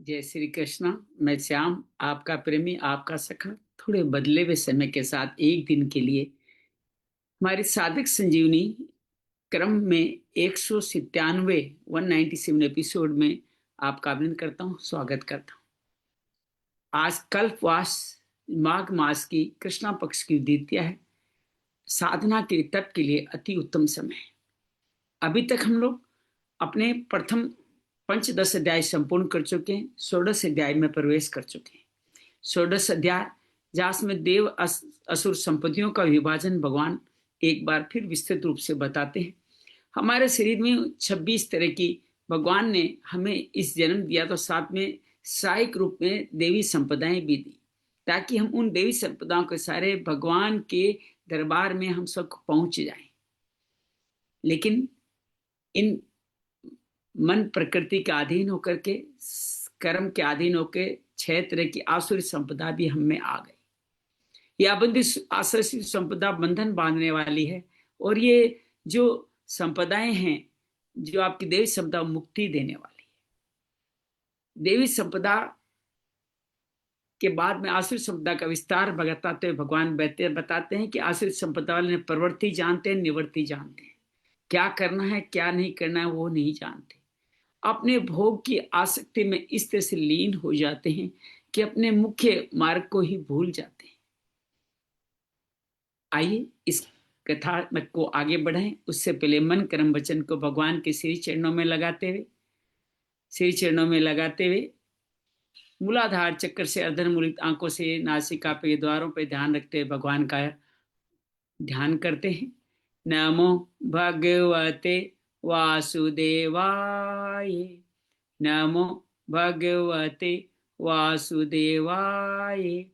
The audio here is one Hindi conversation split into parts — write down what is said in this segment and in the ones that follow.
जय श्री कृष्ण। मैं श्याम, आपका प्रेमी, आपका सखा। थोड़े बदले हुए समय के साथ एक दिन के लिए हमारी साधक संजीवनी क्रम में 197 197 एपिसोड में आपका अभिनंदन करता हूँ, स्वागत करता हूँ। आज कल्पवास माघ मास की कृष्णा पक्ष की द्वितीया है। साधना के तप के लिए अति उत्तम समय है। अभी तक हम लोग अपने प्रथम पंचदश अध्याय संपूर्ण कर चुके हैं, षोडश अध्याय में प्रवेश कर चुके हैं। षोडश अध्याय जहाँ में देव असुर संपत्तियों का विभाजन भगवान एक बार फिर विस्तृत रूप से बताते हैं। हमारे शरीर में 26 तरह की भगवान ने हमें इस जन्म दिया, तो साथ में सहायक रूप में देवी संपदाएं भी दी, ताकि हम उन देवी संपदाओं के सारे भगवान के दरबार में हम सब पहुंच जाएं। लेकिन इन मन प्रकृति के अधीन होकर के, कर्म के अधीन होकर 6 तरह की आसुरी संपदा भी हम में आ गई। यह बंदी आसुरी संपदा बंधन बांधने वाली है, और ये जो संपदाएं हैं, जो आपकी देवी संपदा मुक्ति देने वाली है। देवी संपदा के बाद में आसुरी संपदा का विस्तार बताते हुए भगवान बताते हैं कि आसुरी संपदा वाले ने प्रवृत्ति जानते हैं, निवृत्ति जानते हैं। क्या करना है क्या नहीं करना है वो नहीं जानते। अपने भोग की आसक्ति में इस तरह से लीन हो जाते हैं कि अपने मुख्य मार्ग को ही भूल जाते हैं। आइए इस कथा को आगे बढ़ाएं। उससे पहले मन कर्म वचन को भगवान के श्री चरणों में लगाते हुए मूलाधार चक्र से अर्धमूलित आंखों से नासिका पे द्वारों पे ध्यान रखते हुए भगवान का ध्यान करते हैं। नमो भगवते वासुदेवाय, नमो भगवते वासुदेवाय,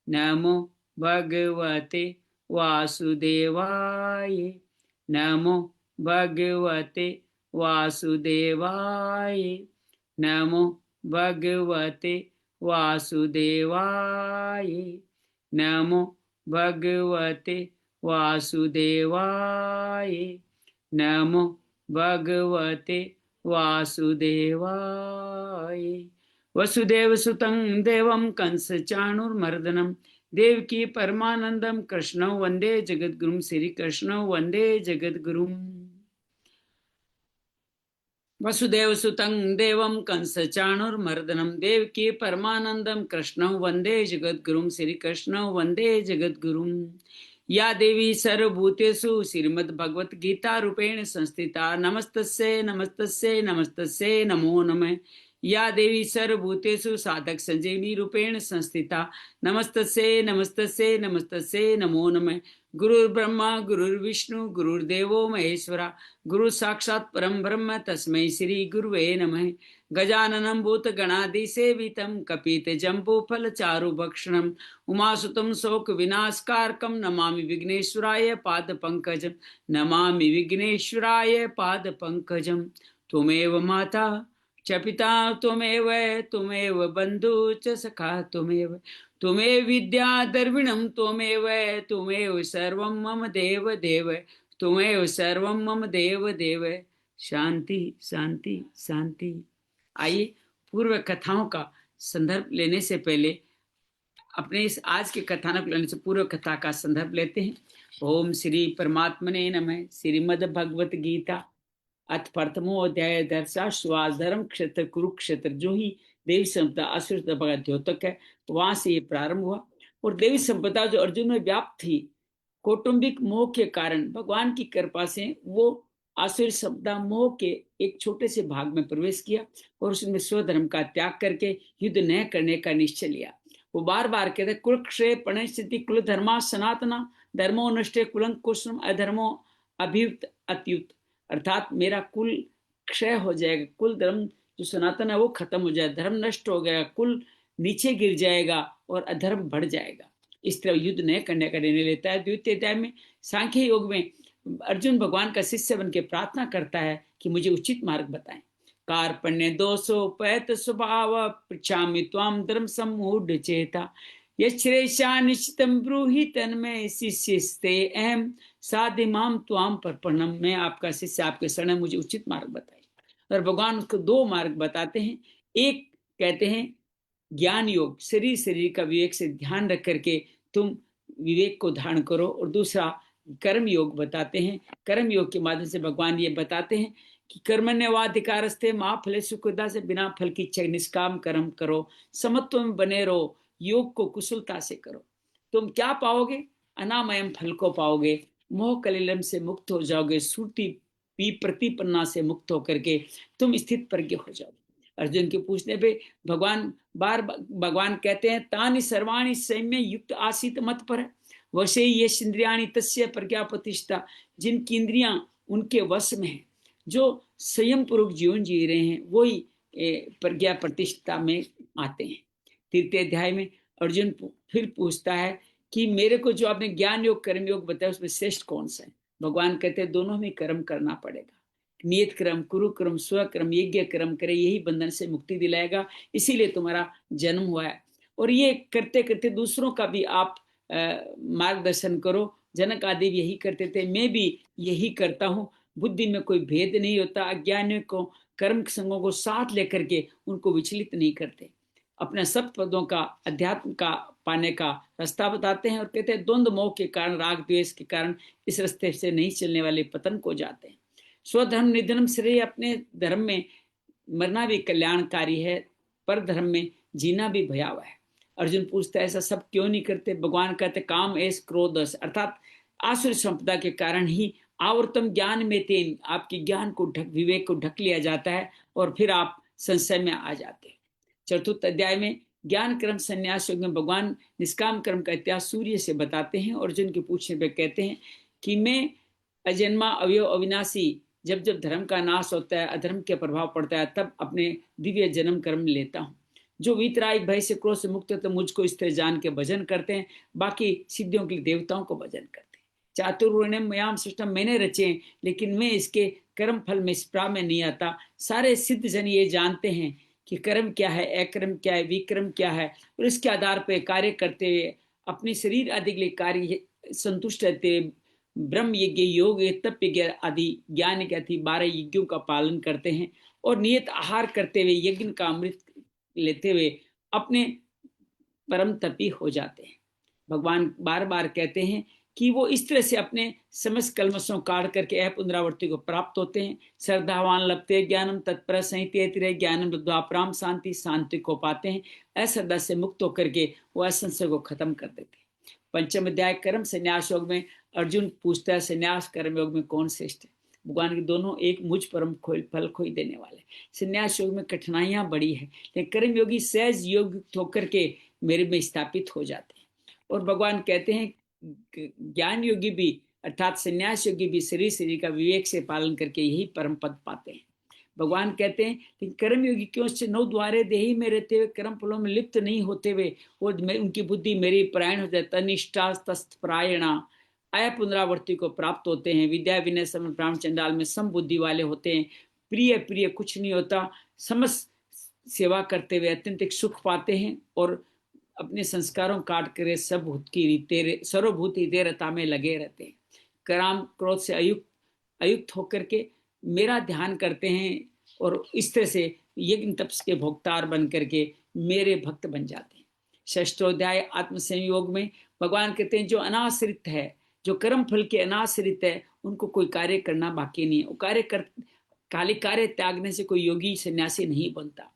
नमो भगवते वासुदेवाय, नमो भगवते वासुदेवाय, नमो भगवते वासुदेवाय, नमो भगवते वासुदेवाय, नमो भगवते वासुदेवाय। वसुदेव सुतं देवं कंस चाणूरमर्दनं देवकी परमानंदम कृष्णं वंदे जगद्गुरुं। श्री कृष्णं वंदे जगद्गुरुं। वसुदेव सुतं देवं कंस चाणूरमर्दनं देवकी परमानंदम कृष्णं वंदे जगद्गुरुं। श्री कृष्णं वंदे जगद्गुरुं। या देवी सर्वभूतेषु श्रीमद्भगवत गीता रूपेण संस्थिता नमस्तस्यै नमस्तस्यै नमस्तस्यै नमो नमः। या देवी सर्वभूतेषु साधक संजीवनी रूपेण संस्थिता नमस्तस्यै नमस्तस्यै नमस्तस्यै नमो नमः। गुरुर्ब्रह्मा गुरुर्विष्णु गुरुर्देवो महेश्वरा गुरु साक्षात् परम ब्रह्म तस्मै श्री गुरुवे नमः। गजाननं भूतगणाधिसेवितं कपितजम्बूफलचारुभक्षणं उमासुतं शोकविनाशकारकं नमामि विघ्नेश्वराय पादपङ्कजं, नमामि विघ्नेश्वराय पादपङ्कजं। त्वमेव माता च पिता त्वमेव बन्धु च सखा त्वमेव विद्या द्रविणं त्वमेव सर्वं मम देव त्वमेव सर्वं मम देव। शांति शांति शांति। आइए पूर्व कथाओं का संदर्भ लेने से पहले अपने इस आज के कथानक लेने से पूर्व कथा का संदर्भ लेते हैं। ओम श्री परमात्मने नमः। श्रीमद् भगवत गीता अथ प्रथमो अध्याय धर्म क्षेत्र कुरुक्षेत्र, जो ही देवी संपदा असुर का द्योतक है, वहां से ये प्रारंभ हुआ। और देवी संपदा जो अर्जुन में व्याप्त थी, कौटुंबिक मोह के कारण भगवान की कृपा से वो आसुर संपदा मोह के एक छोटे से भाग में प्रवेश किया और उसमें स्वधर्म का त्याग करके युद्ध न करने का निश्चय लिया। वो बार बार कहते कुलक्षय प्रणस्थिति कुल धर्मा सनातना धर्मो नष्टे कुलं कुसुम अधर्मो अभियुक्त अत्युत। अर्थात मेरा कुल क्षय हो जाएगा, कुल धर्म जो सनातन है वो खत्म हो जाएगा, धर्म नष्ट हो गया, कुल नीचे गिर जाएगा और अधर्म बढ़ जाएगा। इस तरह युद्ध न करने का निर्णय लेता है। द्वितीय अध्याय में सांख्य योग में अर्जुन भगवान का शिष्य बन के प्रार्थना करता है कि मुझे उचित मार्ग बताएं। कार्पण्य दोषोपैत स्वभाव पृच्छामि त्वां धर्म सम्मूढ़ चेता यश्रेषा निश्चितम ब्रूहि तन्मे शिष्यस्ते अहम साधिमाम त्वाम पर्पणम। मैं आपका शिष्य, आपके शरण, मुझे उचित मार्ग बताइए। और भगवान को 2 मार्ग बताते हैं। एक कहते हैं ज्ञान योग, शरीर का विवेक से ध्यान रख करके तुम विवेक को धारण करो। और दूसरा कर्म योग बताते हैं। कर्म योग के माध्यम से भगवान ये बताते हैं कि कर्मण्येवाधिकारस्ते मा फलेषु कदाचन, से बिना फल की इच्छा निष्काम कर्म करो, समत्व में बने रहो, योग को कुशलता से करो। तुम क्या पाओगे? अनामयम फल को पाओगे, मोह कलिलम से मुक्त हो जाओगे, श्रुति प्रतिपन्ना से मुक्त होकर के तुम स्थित प्रज्ञ हो जाओगे। अर्जुन के पूछने पे भगवान कहते हैं तानि सर्वाणि संयम्य युक्त आसीत मत पर वशे ये इंद्रियाणि तस्य प्रज्ञा प्रतिष्ठा। जिनकी इंद्रियां उनके वश में है, जो संयम पूर्वक जीवन जी रहे हैं, वही प्रज्ञा प्रतिष्ठा में आते हैं। तृतीय अध्याय में अर्जुन फिर पूछता है कि मेरे को जो आपने ज्ञान योग कर्म योग बताया उसमें श्रेष्ठ कौन सा है? भगवान कहते हैं दोनों में कर्म करना पड़ेगा। नियत कर्म, कुरु कर्म, स्वकर्म, यज्ञ कर्म करे, यही बंधन से मुक्ति दिलाएगा। इसीलिए तुम्हारा जन्म हुआ है। और ये करते करते दूसरों का भी आप मार्गदर्शन करो। जनक आदि भी यही करते थे, मैं भी यही करता हूँ। बुद्धि में कोई भेद नहीं होता। अज्ञानियों को कर्म संगों को साथ लेकर के उनको विचलित नहीं करते। अपने सब पदों का अध्यात्म का पाने का रास्ता बताते हैं और कहते हैं द्वंद्व मोह के कारण, राग द्वेष के कारण इस रास्ते से नहीं चलने वाले पतन को जाते हैं। स्वधर्म निधनम श्रेय, अपने धर्म में मरना भी कल्याणकारी है, पर धर्म में जीना भी भयावह है। अर्जुन पूछता है ऐसा सब क्यों नहीं करते? भगवान कहते काम एस क्रोध अर्थात आसुर संपदा के कारण ही आवर्तम ज्ञान में तेन, आपके ज्ञान को विवेक को ढक लिया जाता है और फिर आप संशय में आ जाते हैं। चतुर्थ अध्याय में ज्ञान कर्म संन्यास योग में भगवान निष्काम कर्म का इतिहास सूर्य से बताते हैं। अर्जुन के पूछने पर कहते हैं कि मैं अजन्मा अवयव अविनाशी, जब जब धर्म का नाश होता है, अधर्म के प्रभाव पड़ता है, तब अपने दिव्य जन्म कर्म लेता हूँ। जो वीतराग भय से क्रोध से मुक्त होते मुझको इस तरह जान के भजन करते हैं, बाकी सिद्धियों के लिए देवताओं को भजन करते हैं। चातुर्वर्ण्यम मयाम सृष्टम, मैंने रचे, लेकिन मैं इसके कर्म फल में इस प्रा में नहीं आता। सारे सिद्ध जन ये जानते हैं कि कर्म क्या है, अकर्म क्या है, विक्रम क्या है, और इसके आधार पर कार्य करते हुए अपने शरीर आदि के लिए कार्य संतुष्ट रहते हुए ब्रह्म यज्ञ, योग, तप यज्ञ आदि ज्ञान के अति 12 यज्ञों का पालन करते हैं और नियत आहार करते हुए यज्ञ का अमृत लेते हुए अपने परम तपी हो जाते हैं। भगवान बार बार कहते हैं कि वो इस तरह से अपने समस्त कलमशों काट करके पुनरावृत्ति को प्राप्त होते हैं। श्रद्धावान लभते ज्ञानम तत्पर संहिते ज्ञानम द्वापराम शांति, शांति को पाते हैं। अश्रद्धा से मुक्त होकर के वो असंशय को खत्म कर देते हैं। पंचम अध्याय कर्म संन्यास योग में अर्जुन पूछता है संन्यास कर्म योग में कौन श्रेष्ठ है? भगवान के दोनों एक मुझ परम फल खोई देने वाले। संन्यास योग में कठिनाइयां बड़ी है, लेकिन कर्म योगी सहज योग होकर के मेरे में स्थापित हो जाते हैं। और भगवान कहते हैं ज्ञान योगी भी अर्थात संन्यास योगी भी शरीर का विवेक से पालन करके यही परम पद पाते हैं। भगवान कहते हैं कि कर्म योगी क्यों से 9 द्वारे देही में रहते हुए कर्म फलों में लिप्त नहीं होते हुए और उनकी बुद्धि मेरी परायण हो जाए, तनिष्ठा तस्थपरायणा, आय पुनरावृत्ति को प्राप्त होते हैं। विद्या विनय सम ब्राह्मण चंडाल में सम बुद्धि वाले होते हैं। प्रिय प्रिय कुछ नहीं होता, समस्त सेवा करते हुए अत्यंत सुख पाते हैं और अपने संस्कारों काट कर सर्वभूत देरता में लगे रहते हैं। काम क्रोध से अयुक्त होकर के मेरा ध्यान करते हैं और इस तरह से यज्ञ तपस के भोक्तार बन करके मेरे भक्त बन जाते हैं। षष्ठोध्याय आत्मसंयोग में भगवान कहते हैं जो अनाश्रित है, जो कर्म फल के अनाश्रित है, उनको कोई कार्य करना बाकी नहीं है। वो कार्य त्यागने से कोई योगी सन्यासी नहीं बनता।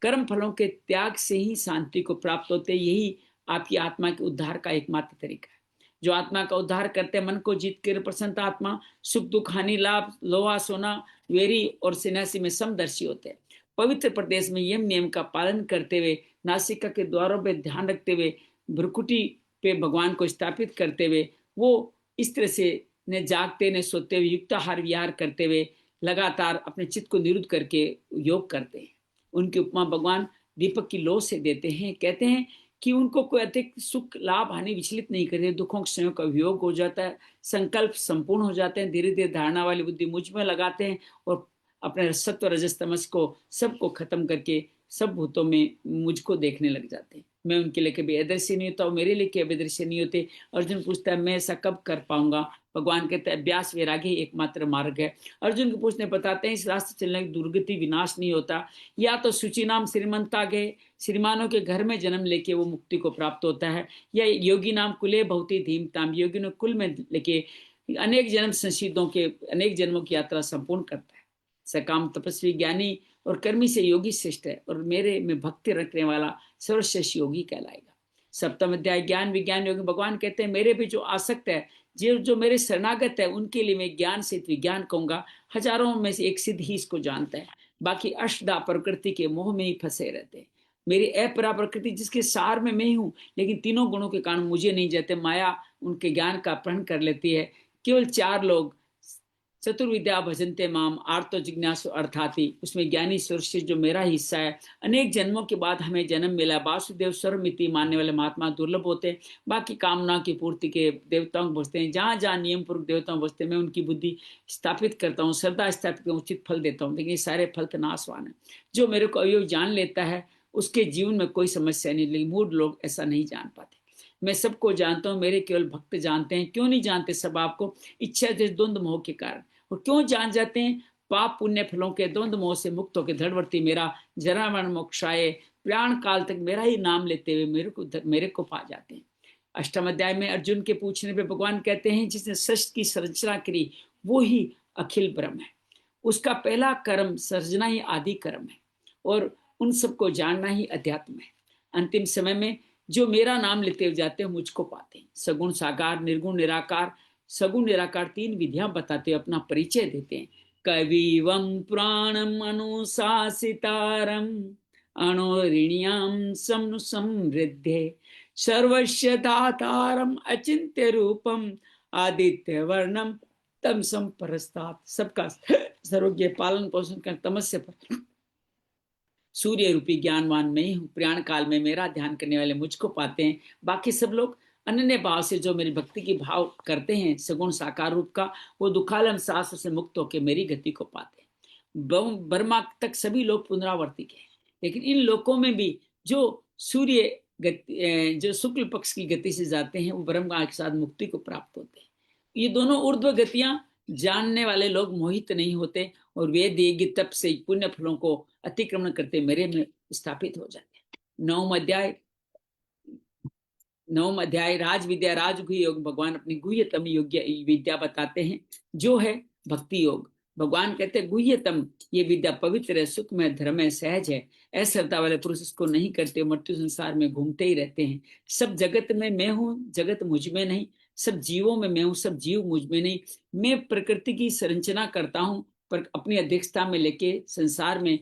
कर्म फलों के त्याग से ही शांति को प्राप्त होते। यही आपकी आत्मा के उद्धार का एकमात्र तरीका है। जो आत्मा का उद्धार करते, मन को जीत कर प्रसन्न आत्मा सुख दुख हानि लाभ लोहा सोना वेरी और सन्यासी में समदर्शी होते हैं। पवित्र प्रदेश में यम नियम का पालन करते हुए, नासिका के द्वारों पर ध्यान रखते हुए, भ्रुकुटी पे भगवान को स्थापित करते हुए, वो इस तरह से न जागते न सोते हुए युक्त आहार विहार करते हुए लगातार अपने चित्त को निरुद्ध करके योग करते हैं। उनकी उपमा भगवान दीपक की लौ से देते हैं। कहते हैं कि उनको कोई अधिक सुख लाभ हानि विचलित नहीं करते। दुखों के संयोग का वियोग हो जाता है, संकल्प संपूर्ण हो जाते हैं, धीरे धीरे धारणा वाली बुद्धि मुझ में लगाते हैं और अपने सत्व रजस तमस को सबको खत्म करके सब भूतों में मुझको देखने लग जाते हैं। मैं उनके लिए कभी अदृश्य नहीं होता, वो मेरे लिए कभी अदृश्य नहीं होते। अर्जुन पूछता है मैं ऐसा कब कर पाऊंगा? भगवान कहते हैं अभ्यास वैराग्य ही एकमात्र मार्ग है। अर्जुन को पूछने बताते हैं इस रास्ते चलने की दुर्गति विनाश नहीं होता, या तो शुचि नाम श्रीमंता गए, श्रीमानों के घर में जन्म लेके वो मुक्ति को प्राप्त होता है, या योगी नाम कुले भवती धीमताम, योगी ने कुल में लेके अनेक जन्म संशीदों के अनेक जन्मों की यात्रा संपूर्ण करता है। सकाम तपस्वी ज्ञानी और कर्मी से योगी श्रेष्ठ है, और मेरे में भक्ति रखने वाला सर्वश्रेष्ठ योगी कहलाएगा। सप्तम अध्याय ज्ञान विज्ञान योगी। भगवान कहते हैं मेरे भी जो आसक्त है, जो मेरे शरणागत है, उनके लिए मैं ज्ञान से विज्ञान कहूंगा। हजारों में से एक सिद्ध ही इसको जानता है, बाकी अष्टधा प्रकृति के मोह में ही फंसे रहते हैं। मेरी अपरा प्रकृति जिसके सार में मैं ही हूं, लेकिन तीनों गुणों के कारण मुझे नहीं जाते, माया उनके ज्ञान का अपहरण कर लेती है। केवल 4 लोग चतुर्विद्या भजनते माम आर्तो जिज्ञासु अर्थाति, उसमें ज्ञानी सुरक्षित जो मेरा हिस्सा है। अनेक जन्मों के बाद हमें जन्म मिला, वासुदेव सर्वमिति मानने वाले महात्मा दुर्लभ होते हैं। बाकी कामना की पूर्ति के देवताओं को बसते हैं, जहां जहां नियम पूर्वक देवताओं बसते हैं मैं उनकी बुद्धि स्थापित करता हूँ, श्रद्धा स्थापित कर उचित फल देता हूँ। लेकिन ये सारे फल तो नाशवान है। जो मेरे को अयोग जान लेता है उसके जीवन में कोई समस्या नहीं, लेकिन मूढ़ लोग ऐसा नहीं जान पाते। मैं सबको जानता हूँ, मेरे केवल भक्त जानते हैं। क्यों नहीं जानते सब आपको? इच्छा देश द्वंद्व मोह के कारण। और क्यों जान जाते हैं? पाप पुण्य फलों के द्वंद्व मोह से मुक्त होकर धड़वर्ती मेरा जरा मरण मोक्षाए, प्राण काल तक मेरा ही नाम लेते हुए मेरे को पा जाते हैं। अष्टम अध्याय में अर्जुन के पूछने पे भगवान कहते हैं जिसने सृष्टि की संरचना करी वो ही अखिल ब्रह्म है। उसका पहला कर्म सर्जना ही आदि कर्म है, और उन सबको जानना ही अध्यात्म है। अंतिम समय में जो मेरा नाम लेते हुए जाते हैं मुझको पाते हैं। सगुण साकार निर्गुण निराकार, सगुण निराकार 3 विधियां बताते हुए अपना परिचय देते हैं। कविवं पुराणम अनुशासितारम अणोरिण्याम समनु समृद्धे, सर्वस्य दातारम अचिंत्य रूपम आदित्य वर्णम तम संपरस्तात्। सबका सर्वज्ञ पालन पोषण कर तमस्य पर सूर्य रूपी ज्ञानवान मैं ही हूँ। प्रयाण काल में मेरा ध्यान करने वाले मुझको पाते हैं। बाकी सब लोग अनन्य भाव से जो मेरी भक्ति की भाव करते हैं सगुण साकार रूप का, वो दुखालम शास्त्र से मुक्त होकर मेरी गति को पाते हैं। ब्रह्मा तक सभी लोग पुनरावर्तिक हैं, लेकिन इन लोकों में भी जो सूर्य गति जो शुक्ल पक्ष की गति से जाते हैं वो ब्रह्मा के साथ मुक्ति को प्राप्त होते हैं। ये दोनों ऊर्ध्व गतियां जानने वाले लोग मोहित नहीं होते, और वेद यज्ञ तप से पुण्य फलों को अतिक्रमण करते मेरे में स्थापित हो जाते हैं। नवम अध्याय राज विद्या राजगुह्य योग। भगवान अपनी गुह्यतम योग्य विद्या बताते हैं जो है भक्ति योग। भगवान कहते हैं गुह्यतम ये विद्या पवित्र है, सुख में धर्म है, सहज है। अश्रद्धा वाले पुरुष इसको नहीं करते, मृत्यु संसार में घूमते ही रहते हैं। सब जगत में मैं हूँ, जगत मुझ में नहीं। सब जीवों में मैं हूँ, सब जीव मुझ में नहीं। मैं प्रकृति की संरचना करता हूँ, पर अपनी अध्यक्षता में लेके संसार में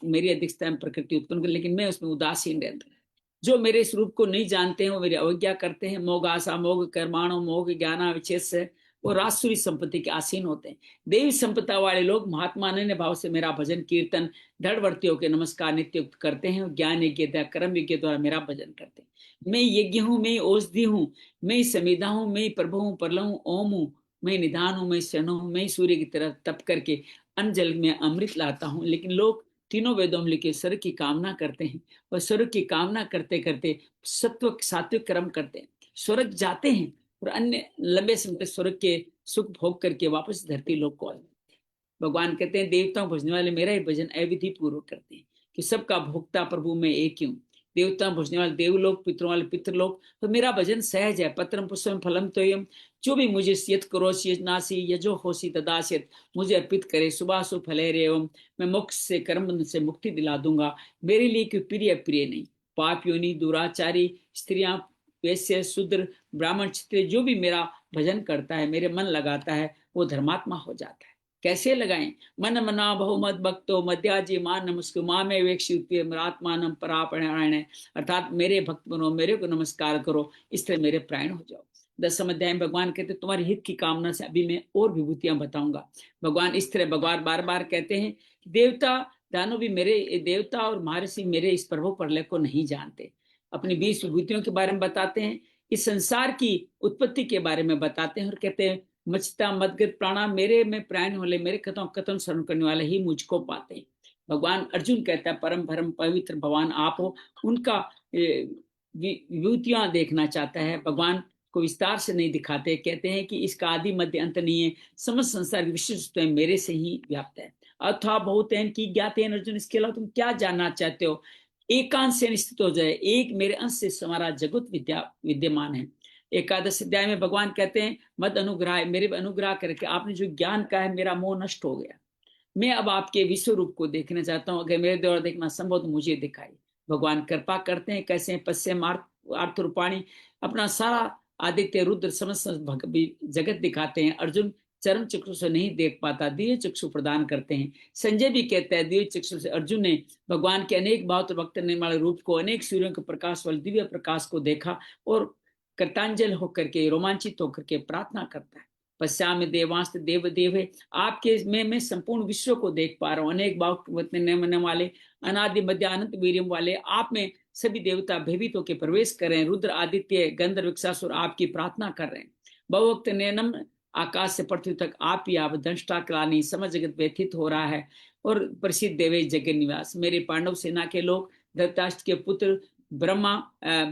मेरी अध्यक्षता में प्रकृति उत्पन्न कर, लेकिन मैं उसमें उदासीन रहता हूँ। जो मेरे स्वरूप को नहीं जानते हैं वो मेरी अवज्ञा करते हैं। मोग आशा मोग कर्माणु मोग ज्ञाना विचेष से वो राजसूरी संपत्ति के आसीन होते हैं। देवी संपदा वाले लोग महात्मा अनन्य भाव से मेरा भजन कीर्तन दृढ़वर्तियों के नमस्कार नित्य करते हैं। ज्ञान यज्ञ कर्म यज्ञ द्वारा मेरा भजन करते हैं। मैं यज्ञ हूँ, मैं औषधि हूँ, मैं समिधा हूँ, मैं प्रभु हूँ, परल हूँ, ओम हूँ, मैं निधान हूँ, मैं शरण हूँ, मैं सूर्य की तरह तप करके अन्न जल में अमृत लाता हूँ। लेकिन लोग तीनों वेदों में लिखे स्वर्ग की कामना करते हैं, और स्वर्ग की कामना करते करते सत्व सात्विक कर्म करते हैं, स्वर्ग जाते हैं, और अन्य लंबे समय तक स्वर्ग के सुख भोग करके वापस धरती लोक को आ जाते हैं। भगवान कहते हैं देवताओं भजने वाले मेरा ही भजन अविधि पूर्वक करते हैं, कि सबका भोक्ता प्रभु में एक ही हूँ। देवता भजने वाले देवलोक, पितरों वाले पितृलोक, तो मेरा भजन सहज है। पत्रम पुष्पम फलम तोयम, जो भी मुझे यत करोसि यजनासि यजो होसि तदास्यत, मुझे अर्पित करे सुभासु फले एवं मैं मोक्ष से कर्म बंधन से मुक्ति दिला दूंगा। मेरे लिए कोई प्रिय प्रिय नहीं। पाप योनि दुराचारी स्त्रियां वैश्य शूद्र ब्राह्मण क्षत्रिय जो भी मेरा भजन करता है, मेरे मन लगाता है, वो धर्मात्मा हो जाता है। कैसे लगाएं? मन मना बहुमत भक्तो मध्याजी मान नमस्कार माँ में वेक्षित्मात्मान परापणायण, अर्थात मेरे भक्त बनो, मेरे को नमस्कार करो, इस तरह मेरे प्राण हो जाओ। 10वें अध्याय में भगवान कहते तुम्हारे हित की कामना से अभी मैं और विभूतियां बताऊंगा। भगवान इस तरह भगवान बार बार कहते हैं कि देवता दानव भी मेरे, देवता और महर्षि मेरे इस प्रभु प्रलय को नहीं जानते। अपनी 20 विभूतियों के बारे में बताते हैं, इस संसार की उत्पत्ति के बारे में बताते हैं, और कहते हैं मचता मदगत प्राणा, मेरे में प्राण वाले, मेरे कथन शरण करने वाले ही मुझको पाते हैं। भगवान अर्जुन कहता है परम भरम पवित्र भगवान आप हो। उनका विभूतियां देखना चाहता है, भगवान को विस्तार से नहीं दिखाते, कहते हैं कि इसका आदि मध्य अंत नहीं है, समस्त संसार विशिष्ट मेरे से ही व्याप्त है। अथवा बहुत है कि ज्ञाते हैं अर्जुन, इसके अलावा तुम क्या जानना चाहते हो? एकांश से निश्चित हो जाए, एक मेरे अंश से हमारा जगत विद्यमान है। एकादश अध्याय में भगवान कहते हैं मद अनुग्रह, मेरे अनुग्रह करके आपने जो ज्ञान का है, मेरा मोह नष्ट हो गया। मैं अब आपके विश्व रूप को देखना चाहता हूँ, अगर मेरे द्वारा देखना संभव तो मुझे दिखाई। भगवान कृपा करते हैं, कैसे पश्चिम आर्थ रूपाणी अपना सारा आदित्य रुद्र समस्त जगत दिखाते हैं। अर्जुन चरण चक्षु से नहीं देख पाता, दिव्य चक्षु प्रदान करते हैं। संजय भी कहता है दिव्य चक्षु से अर्जुन ने भगवान के अनेक भाव वक्त निर्मल रूप को, अनेक सूर्यों के प्रकाश वाले दिव्य प्रकाश को देखा और कृतांजल होकर के, रोमांचित होकर के प्रार्थना करता है। पश्चात देवांश देव देव है, आपके में मैं संपूर्ण विश्व को देख पा रहा हूँ। अनेक भाव वाले, अनादि मध्य अनंत वीर्यम वाले आप में सभी देवता भयभीत होकर प्रवेश कर रहे हैं। रुद्र आदित्य गंधर्व वृक्षासुर आपकी प्रार्थना कर रहे हैं। बहुवक्त नैनम आकाश से पृथ्वी तक आप ही आप, दंष्टा कलानी समझ जगत व्यथित हो रहा है। और प्रसिद्ध देवेश जगन निवास, मेरे पांडव सेना के लोग, धृतराष्ट्र के पुत्र ब्रह्मा,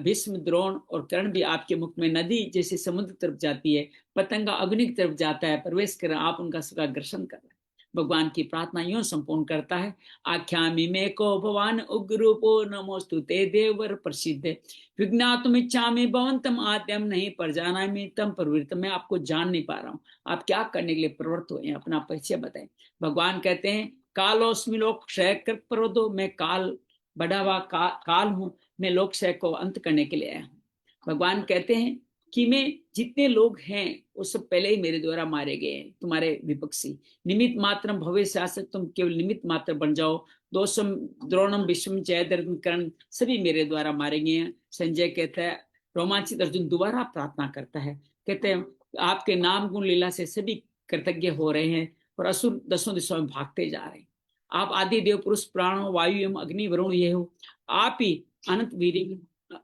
भीष्म, द्रोण और कर्ण भी आपके मुख में नदी जैसे समुद्र तरफ जाती है, पतंगा अग्नि की तरफ जाता है, प्रवेश कर आप उनका सबका दर्शन कर रहे हैं। भगवान की प्रार्थना यूं संपूर्ण करता है, आख्यामि में को भगवान उग्रूपो नमोस्तुते देवर प्रसिद्ध विज्ञातुम इच्छामि भवन्तम आद्यम नहीं पर जाना में तम प्रवृत्त। मैं आपको जान नहीं पा रहा हूँ, आप क्या करने के लिए प्रवृत्त हुए हैं, अपना परिचय बताएं। भगवान कहते हैं कालोस्मि लोक क्षय कर प्रवृत्तो, मैं काल बढ़ा हुआ काल हूँ, मैं लोक क्षय को अंत करने के लिए आया हूँ। भगवान कहते हैं कि मैं जितने लोग हैं वो सब पहले ही मेरे द्वारा मारे गए हैं, तुम्हारे विपक्षी। निमित्त मात्रम भवे शासक, तुम केवल निमित्त मात्र बन जाओ। दोषम द्रोणम विश्वम जयद्रथ कर्ण सभी मेरे द्वारा मारे गए हैं। संजय कहता है, रोमांचित अर्जुन दोबारा प्रार्थना करता है, कहते हैं आपके नाम गुण लीला से सभी कृतज्ञ हो रहे हैं और असुर दसों दिशाओं में भागते जा रहे हैं। आप आदि देव पुरुष प्राणो वायु एवं अग्नि वरुण ये हो, आप ही अनंत वीर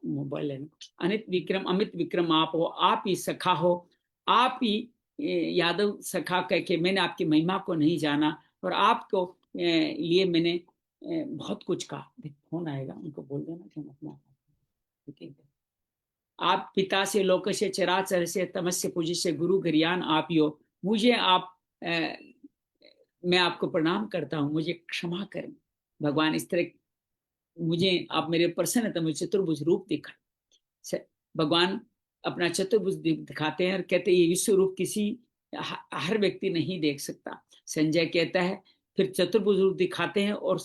मोबाइल है, अनित विक्रम अमित विक्रम आप हो, आप ही सखा हो, आप ही यादव सखा कह के मैंने आपकी महिमा को नहीं जाना और आपको लिए मैंने बहुत कुछ कहा। फोन आएगा, उनको बोल देना कि हम अपना आप पिता से लोक से चराचर से तमस्य पूज्य से गुरु गरियान आप ही हो, मुझे आप मैं आपको प्रणाम करता हूँ, मुझे क्षमा करें। भगवान इस तरह मुझे आप मेरे प्रसन्न है, मुझे चतुर्भुज रूप दिखा। भगवान अपना चतुर्भुज दिखाते हैं और कहते हैं ये विश्व रूप किसी हर व्यक्ति नहीं देख सकता। संजय कहता है फिर चतुर्भुज रूप दिखाते हैं और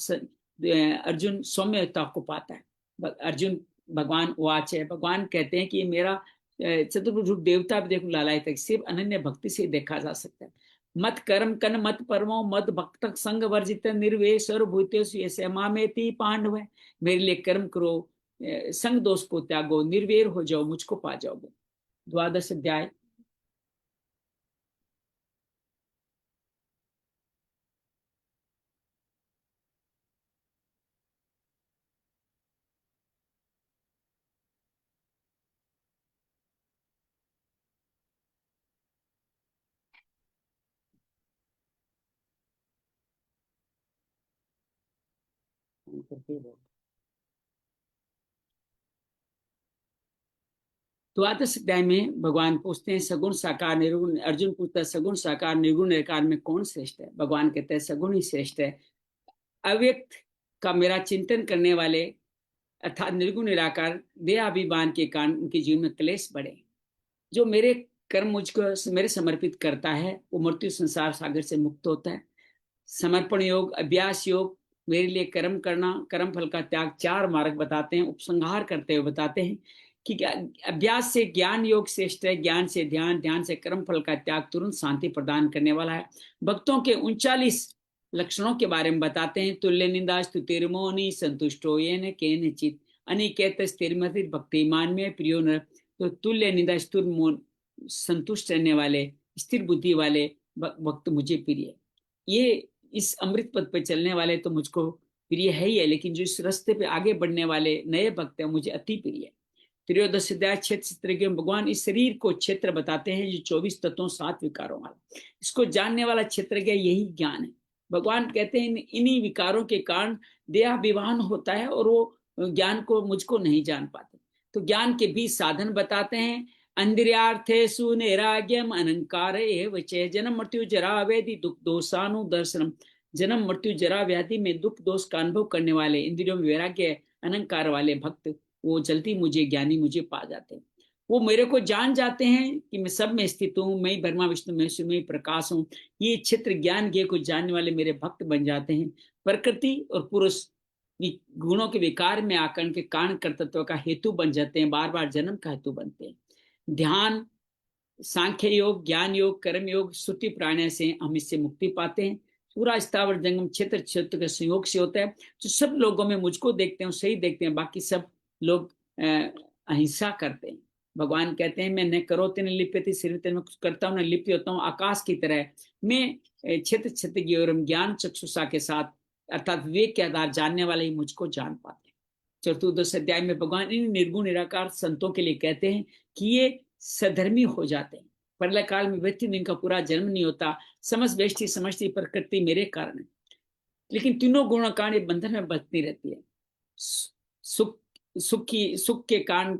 अर्जुन सौम्यता को पाता है। अर्जुन भगवान वाच है, भगवान कहते हैं कि ये मेरा चतुर्भुज रूप देवता भी देखो लालाय तक सिर्फ अनन्य भक्ति से देखा जा सकता है। मत कर्म कन मत परमो मत भक्त संग वर्जित निर्वेश और भूतेषु मामेति पांडव, मेरे लिए कर्म करो, संग दोष को त्यागो, निर्वेर हो जाओ, मुझको पा जाओगे। द्वादश अध्याय। द्वादश अध्याय में भगवान पूछते हैं सगुण साकार निर्गुण, अर्जुन पूछता है सगुण साकार निर्गुण निराकार में कौन श्रेष्ठ है? भगवान कहते हैं सगुण ही श्रेष्ठ है। अव्यक्त का मेरा चिंतन करने वाले अर्थात निर्गुण निराकार देहाभिमान के कारण उनके जीवन में क्लेश बढ़े। जो मेरे कर्म मुझको मेरे समर्पित करता है वो मृत्यु संसार सागर से मुक्त होता है। समर्पण योग, अभ्यास योग, मेरे लिए कर्म करना, कर्म फल का त्याग, चार मार्ग बताते हैं। उपसंहार करते हुए बताते हैं कि अभ्यास से ज्ञान योग श्रेष्ठ है, ज्ञान से ध्यान, ध्यान से कर्म फल का त्याग तुरंत शांति प्रदान करने वाला है। भक्तों के 39 लक्षणों के बारे में बताते हैं। तुल्य निंदा स्तुतिर्मोनि संतुष्टो येन केनचित् अनिकेत स्थिरमति भक्तिमान में प्रियो न। तो तुल्य निंदा स्तुति संतुष्ट रहने वाले स्थिर बुद्धि वाले भक्त मुझे प्रिय है। ये इस अमृत पद पे चलने वाले तो मुझको प्रिय है ही है, लेकिन जो इस रास्ते पे आगे बढ़ने वाले नए भक्त हैं मुझे अति प्रिय है। त्रयोदश अध्याय क्षेत्र के भगवान इस शरीर को क्षेत्र बताते हैं जो 24 तत्वों 7 विकारों वाला। इसको जानने वाला क्षेत्र का यही ज्ञान है। भगवान कहते हैं इन्हीं विकारों के कारण देहाभिमान होता है और वो ज्ञान को मुझको नहीं जान पाते। तो ज्ञान के 20 साधन बताते हैं। अंद्रियार्थेषु नैराग्यम अनंकार एव च जन्म मृत्यु जरा व्याधि दुख दोषानु दर्शनम। जन्म मृत्यु जरा व्याधि में दुख दोष का अनुभव करने वाले, इंद्रियों में वैराग्य अनंकार वाले भक्त, वो जल्दी मुझे ज्ञानी मुझे पा जाते हैं। वो मेरे को जान जाते हैं कि मैं सब में स्थित हूँ, मैं ब्रह्मा विष्णु महेश्वर में प्रकाश हूँ। ये क्षेत्र ज्ञान ज्ञ को जानने वाले मेरे भक्त बन जाते हैं। प्रकृति और पुरुष गुणों के विकार में आकर के कारण कर्तृत्व का हेतु बन जाते हैं, बार बार जन्म का हेतु बनते हैं। ध्यान, सांख्य योग, ज्ञान योग, कर्म योग, श्रुति प्राणायाम से हम इससे मुक्ति पाते हैं। पूरा स्थावर जंगम क्षेत्र क्षेत्र के संयोग से होता है। जो सब लोगों में मुझको देखते हैं सही देखते हैं, बाकी सब लोग अहिंसा करते हैं। भगवान कहते हैं मैं न करोति न लिप्यति, सिर्फ मैं कुछ करता हूँ न लिप्त होता हूँ। आकाश की तरह मैं क्षेत्र क्षेत्र की ओर ज्ञान चक्षुषा के साथ अर्थात विवेक के आधार जानने वाले ही मुझको जान पाते हैं। चतुर्दश अध्याय में भगवान इन निर्गुण निराकार संतों के लिए कहते हैं कि ये सधर्मी हो जाते हैं। परले काल में व्यक्ति इनका पूरा जन्म नहीं होता, समस्त व्यष्टि समष्टि प्रकृति मेरे कारण है। लेकिन तीनों गुणों कारण बंधन में बचती रहती है। सुख के कारण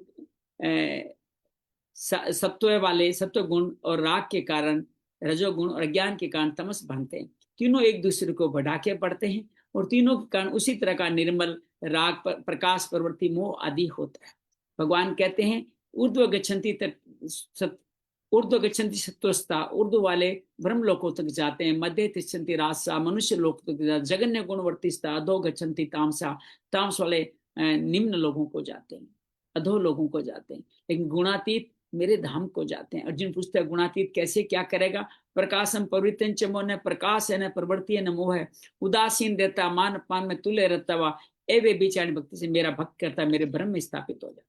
सत्व वाले सत्व गुण और राग के कारण रजोगुण और अज्ञान के कारण तमस बनते हैं। तीनों एक दूसरे को बढ़ा के पड़ते हैं और तीनों के कारण उसी तरह का निर्मल राग प्रकाश प्रवृत्ति मोह आदि होता है। भगवान कहते हैं ऊर्ध्व गच्छन्ति सत्वस्था, उर्दू वाले ब्रह्म लोकों तक जाते हैं। मध्य तिष्ठन्ति राजसा, मनुष्य लोक तक जाते। जगन्य गुणवर्तिस्ता, अधो गच्छन्ति तामसा, तामस वाले निम्न लोगों को जाते हैं, अधो लोगों को जाते हैं। लेकिन गुणातीत मेरे धाम को जाते हैं। अर्जुन पूछता है गुणातीत कैसे, क्या करेगा? प्रकाशम प्रवृत्ति च मोह, न प्रकाश है न प्रवृत्ति है न मोह है। उदासीन रहता, मान पान में तुल्य रहता हुआ एवे बीचारी भक्ति से मेरा भक्त करता मेरे ब्रह्म में स्थापित हो जाता है।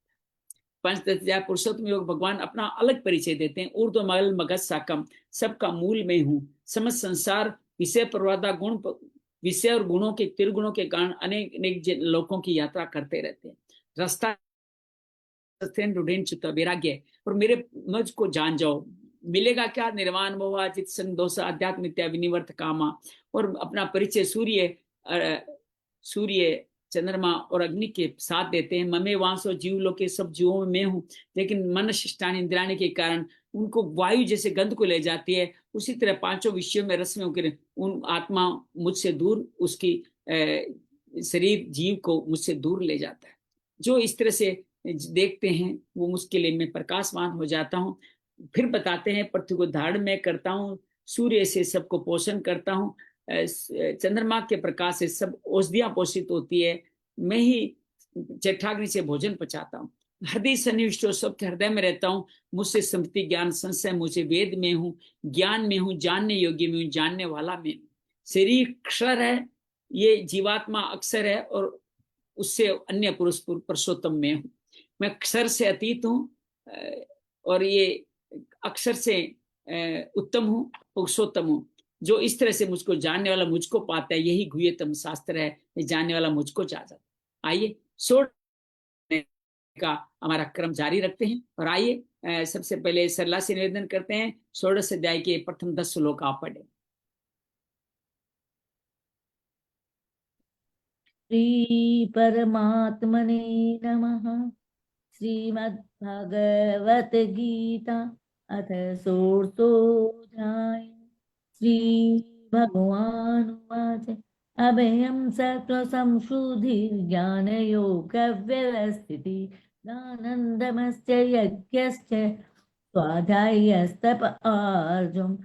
पंचदश पुरुषोत्तम योग भगवान अपना अलग परिचय देते हैं। ऊर्ध्व मगल मगज साकम, सबका मूल में हूँ। समस्त संसार विषय प्रवादा गुण, विषय और गुणों के त्रिगुणों के कारण अनेक अनेक लोगों की यात्रा करते रहते हैं। रास्ता वैराग्य और मेरे मुझ को जान जाओ। मिलेगा क्या? निर्वाण मोह चित संदोष अध्यात्म नित्या विनिवर्त कामा। और अपना परिचय सूर्य चंद्रमा और अग्नि के साथ देते हैं। ममे वांसो जीव लोग के सब जीवों में मैं हूँ, लेकिन मन शिष्टान इंद्राणी के कारण उनको वायु जैसे गंध को ले जाती है, उसी तरह पांचों विषयों में रस में होकर उन आत्मा मुझसे दूर, उसकी शरीर जीव को मुझसे दूर ले जाता है। जो इस तरह से देखते हैं वो मुझके लिए मैं प्रकाशवान हो जाता हूँ। फिर बताते हैं पृथ्वी को धारण में करता हूँ, सूर्य से सबको पोषण करता हूँ, चंद्रमा के प्रकाश से सब औषधियां पोषित होती है, मैं ही जठाग्नि से भोजन पचाता हूँ। हृदय सन्निविष्ट सबके हृदय में रहता हूँ। मुझसे स्मृति ज्ञान संशय, मुझे वेद में हूँ, ज्ञान में हूँ, जानने योग्य में हूँ, जानने वाला में हूँ। शरीर अक्षर है, ये जीवात्मा अक्षर है और उससे अन्य पुरुष पुरुषोत्तम में हूँ। मैं अक्षर से अतीत हूँ और ये अक्षर से उत्तम हूँ, पुरुषोत्तम हूँ। जो इस तरह से मुझको जानने वाला मुझको पाता है, यही गुह्यतम शास्त्र है। ये जानने वाला मुझको जा जाता। आइए का हमारा क्रम जारी रखते हैं और आइए सबसे पहले सरला से निवेदन करते हैं। षोडश अध्याय के प्रथम 10 श्लोक आप पढ़े। श्री परमात्मने नमः। श्रीमद्भगवत गीता अथ षोडशोऽध्याय। श्री भगवानुवाच अभयं सत्त्वसंशुद्धिर्ज्ञानयोगव्यवस्थितिः दानन्दमस्य यज्ञश्च स्वाध्यायस्तप आर्जुम्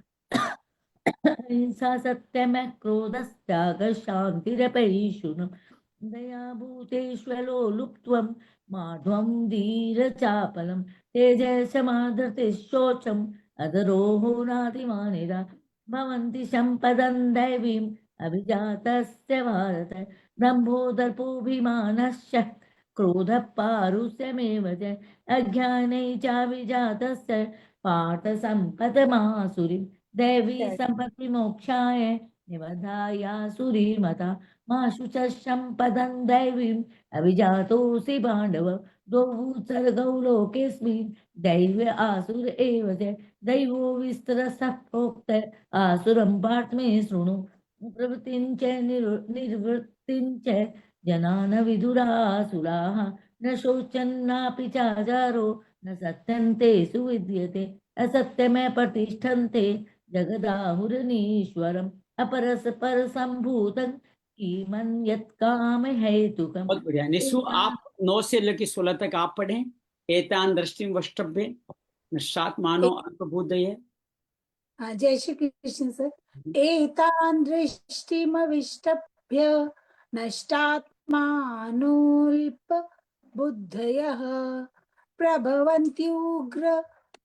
अहिंसा सत्यमः क्रोधस्त्यागः शान्तिरपैशुनम् दया भूतेष्वलोलुप्त्वं माध्वं धीरचापलं तेजसमाधृतिः शोचम् अधरोहो नातिमानिदा भवन्ति सम्पदं दैवीम् अभिजातस्य भारत दम्भो दर्पोऽभिमानश्च क्रोधः पारुष्यमेव च अज्ञाने चाभिजातस्य पार्थ सम्पदमासुरीम् दैवी सम्पत्ति मोक्षाय निबधायासुरीमता माशु च सम्पदं दैवीम् अभिजातोऽसि पाण्डव द्वौ सर्गौ लोकेऽस्मिन् दैव आसुर एव च दैवो विस्तरसः प्रोक्त आसुरं पार्थ मे शृणु प्रवृत्तिं च निर्वृत्तिं च जना न विदुरासुराः न शोचन्नापि चाचारो न सत्यन्ते सुविद्यते असत्यमे प्रतिष्ठन्ते जगदाहुरनीश्वरम् अपरस्पर संभूतं किमन्यत् काम हेतुकम्। बहुत बढ़िया निशु, आप 9 से लेकर 16 तक आप पढ़ें। एतान दृष्टिम वष्टभ्य नशात मानो अल्पबुद्धये। जय श्री कृष्ण सर। एतान् दृष्टिमविष्टभ्य नष्टात्मानोऽल्प बुद्धयः प्रभवन्त्युग्र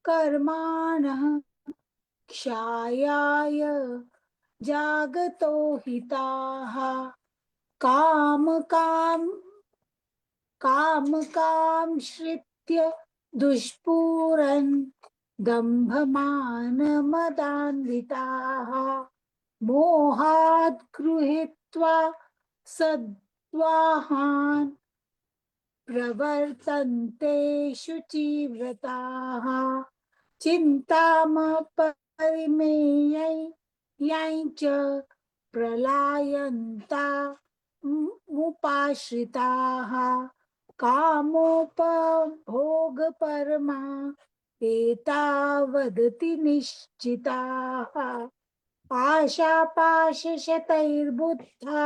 कर्माणः क्षयाय जागतो हिताः काम श्रित्य दुष्पूरन् दम्भमानमदान्विताः मोहात् गृहीत्वा सद्वाहान् प्रवर्तन्ते शुचिव्रताः चिन्तामपरिमेयै च प्रलायन्ता मुपाश्रिताः कामोपभोगपरमा एतावदति निश्चिताः आशापाशशतैर्बुद्धा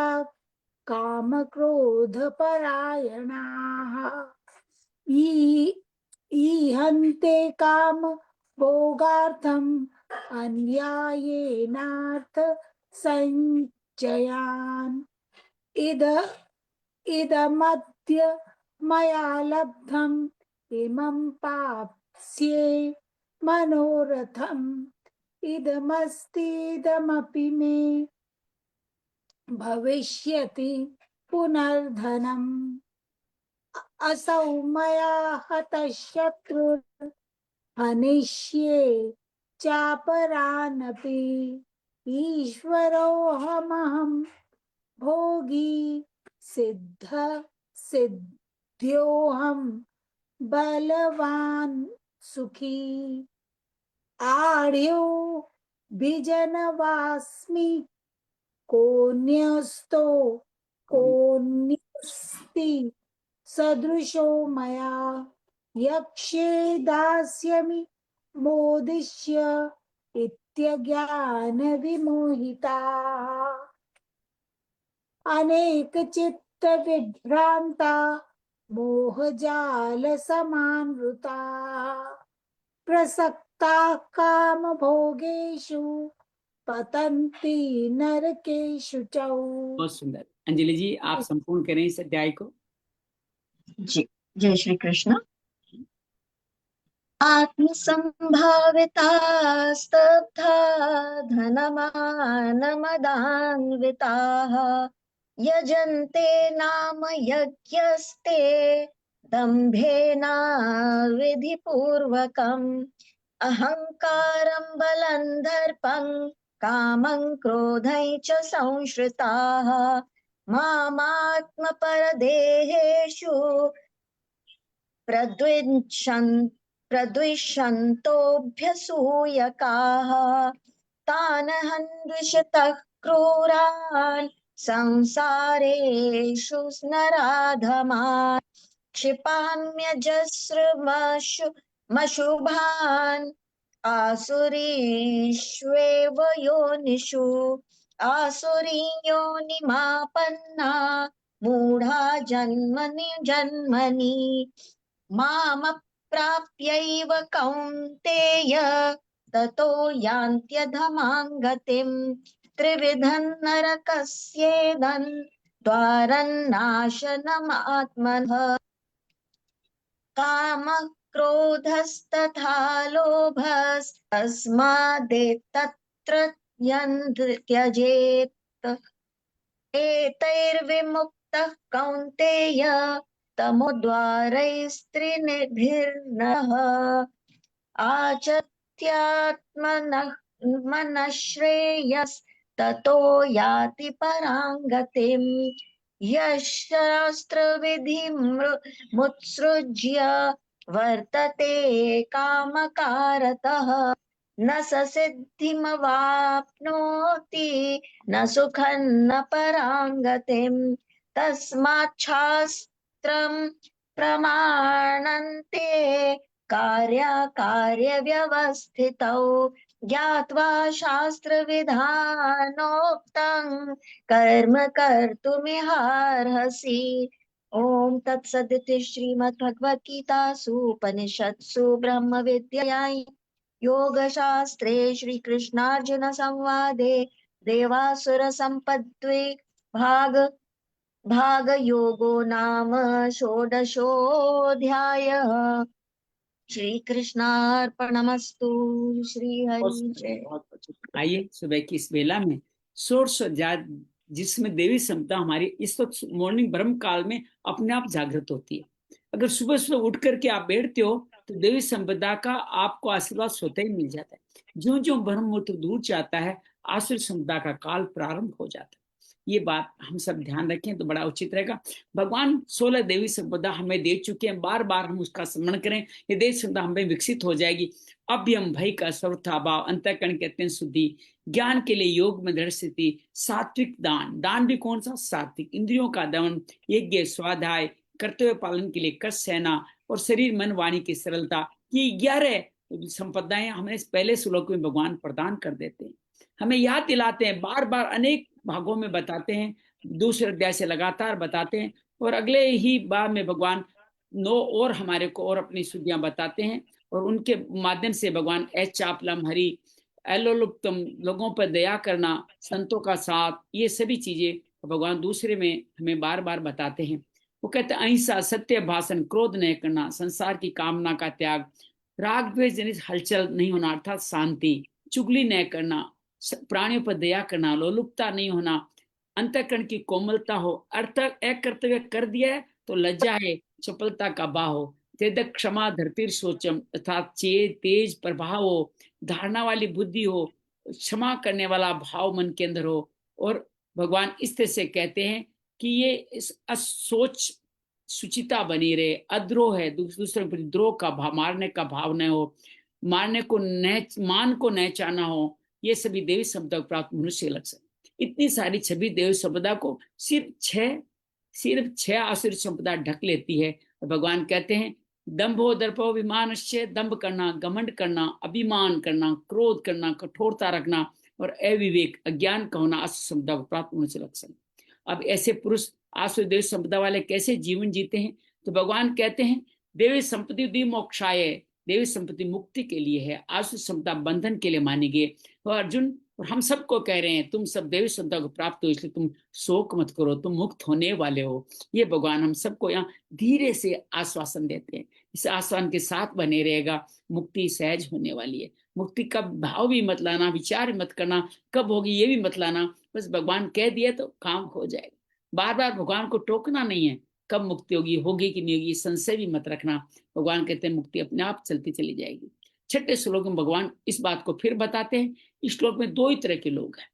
कामक्रोधपरायणाः ईहन्ते काम भोगार्थम् अन्यायेनार्थ संचयान् इदमद्य मया लब्धम् इमं प्राप्स्ये मनोरथम् इदमस्तीदमपि मे भविष्यति पुनर्धनम् असौ मया हतः शत्रुः हनिष्ये चापरानपि ईश्वरोऽहमहं भोगी सिद्ध्योऽहं बलवान् सुखी आढ्यो बिजनवास्मि कोऽन्यस्ति सदृशो मया यक्षे दास्यमि मोदिष्य इत्यज्ञानविमोहिताः अनेकचित्तविभ्रान्ता मोहजालसमानृताः प्रसक्ताः कामभोगेषु पतन्ति नरकेषु च। बहुत सुंदर। अंजलि जी, आप संपूर्ण करें इस अध्याय को। जी, जय श्री कृष्ण। आत्मसंभाविता स्तब्धा धनमानमदान्विताः यजन्ते नाम यज्ञस्ते दम्भेना विधिपूर्वकम् अहंकारं बलं दर्पं कामं क्रोधं च संश्रिताः मामात्मपरदेहेषु प्रद्विषन्तोऽभ्यसूयकाः तान् हन्विषतः क्रूरान् संसारेषु नराधमान् क्षिपाम्यजस्रमशुभान् आसुरीष्वेव योनिषु आसुरीयोनिमापन्ना मूढा जन्मनि जन्मनि मामप्राप्यैव कौन्तेय ततो यान्त्यधमां गतिम् त्रिविधं नरकस्येदन् द्वारन्नाशनमात्मनः कामः क्रोधस्तथा लोभस्तस्मादेतत्र त्यजेत् एतैर्विमुक्तः कौन्तेय तमोद्वारैस्त्रिभिर्नः आचत्यात्मनः मनः श्रेयस्ततो याति परां गतिम् यः शास्त्रविधिमुत्सृज्य वर्तते कामकारतः न स सिद्धिमवाप्नोति न सुखं न परां गतिम् तस्मात् शास्त्रं प्रमाणन्ते कार्याकार्यव्यवस्थितौ ज्ञात्वा शास्त्रविधानोक्तं कर्म कर्तुमिहार्हसि। ओम तत्सदिति श्रीमद्भगवद्गीतासु उपनिषत्सु ब्रह्मविद्यायां योगशास्त्रे श्रीकृष्णार्जुन संवादे देवासुरसम्पद्वे भागयोगो नाम षोडशोऽध्यायः। श्रीकृष्णार्पणमस्तु। श्री हरि जय। आइए सुबह की इस बेला में सोर्स जिसमें देवी क्षमता हमारी इस वक्त मॉर्निंग ब्रह्म काल में अपने आप जागृत होती है। अगर सुबह सुबह उठ करके आप बैठते हो तो देवी संपदा का आपको आशीर्वाद स्वतः ही मिल जाता है। ज्यों ज्यों ब्रह्म मुहूर्त दूर जाता है आसुर संपदा का काल प्रारंभ हो जाता है। ये बात हम सब ध्यान रखें तो बड़ा उचित रहेगा। भगवान 16 देवी संपदा हमें दे चुके हैं, बार बार हम उसका स्मरण करें। ये देवी संपदा हमें विकसित हो जाएगी। अभ्यम भय का सर्वथा भाव, अंतःकरण के अत्यंत शुद्धि, ज्ञान के लिए योग में दृढ़ स्थिति, सात्विक दान, दान भी कौन सा? सात्विक, इंद्रियों का दमन, यज्ञ स्वाध्याय, कर्तव्य पालन के लिए कष्ट सहना और शरीर मन वाणी की सरलता। ये 11 संपदाएं हमें पहले श्लोक में भगवान प्रदान कर देते हैं, हमें याद दिलाते हैं, बार बार अनेक भागों में बताते हैं, दूसरे अध्याय से लगातार बताते हैं और अगले ही बार में भगवान 9 और हमारे को और अपनी शुद्धियां बताते हैं और उनके माध्यम से भगवान चापलम हरि, एलोलुप्तम, लोगों पर दया करना, संतों का साथ, ये सभी चीजें भगवान दूसरे में हमें बार बार बताते हैं। वो कहते हैं अहिंसा, सत्य भाषण, क्रोध नहीं करना, संसार की कामना का त्याग, राग द्वेष जनित हलचल नहीं होना अर्थात शांति, चुगली नहीं करना, प्राणियों पर दया करना, लोलुपता नहीं होना, अंतःकरण की कोमलता हो, अर्थ एक कर्तव्य कर दिया है तो लज्जा है, चपलता का भाव हो, तेज क्षमा धरतीर सोचम अर्थात तेज प्रभाव हो, धारणा वाली बुद्धि हो, क्षमा करने वाला भाव मन के अंदर हो। और भगवान इस तरह से कहते हैं कि ये इस सोच सुचिता बनी रहे, अद्रोह है, दूसरे पर द्रोह का भाव, मारने का भाव न हो, मारने को न, मान को न चाहना हो। ये सभी देवी संपदा प्राप्त मनुष्य लक्षण। इतनी सारी छवि देवी संपदा को सिर्फ छह आसुरी संपदा ढक लेती है। और भगवान कहते हैं दंभो दर्पो विमानश्च, दंभ करना, घमंड करना, अभिमान करना, क्रोध करना, कठोरता रखना और अविवेक अज्ञान का होना आसुरी संपदा को प्राप्त मनुष्य लक्षण। अब ऐसे पुरुष आसुरी देवी संपदा वाले कैसे जीवन जीते हैं? तो भगवान कहते हैं देवी संपत्ति दी मोक्षाय, देवी संपत्ति मुक्ति के लिए है, आसुरी संपदा बंधन के लिए मानी गई। तो अर्जुन और हम सबको कह रहे हैं तुम सब देवी संपदा को प्राप्त हो, इसलिए तुम शोक मत करो, तुम मुक्त होने वाले हो। ये भगवान हम सबको यहाँ धीरे से आश्वासन देते हैं। इस आश्वासन के साथ बने रहेगा, मुक्ति सहज होने वाली है। मुक्ति का भाव भी मत लाना, विचार मत करना कब होगी ये भी मत लाना, बस भगवान कह दिया तो काम हो जाएगा। बार बार भगवान को टोकना नहीं है, कब मुक्ति होगी कि नहीं होगी, संशय भी मत रखना। भगवान कहते हैं मुक्ति अपने आप चलती चली जाएगी। छठे श्लोक में भगवान इस बात को फिर बताते हैं। इस श्लोक में 2 ही तरह के लोग हैं।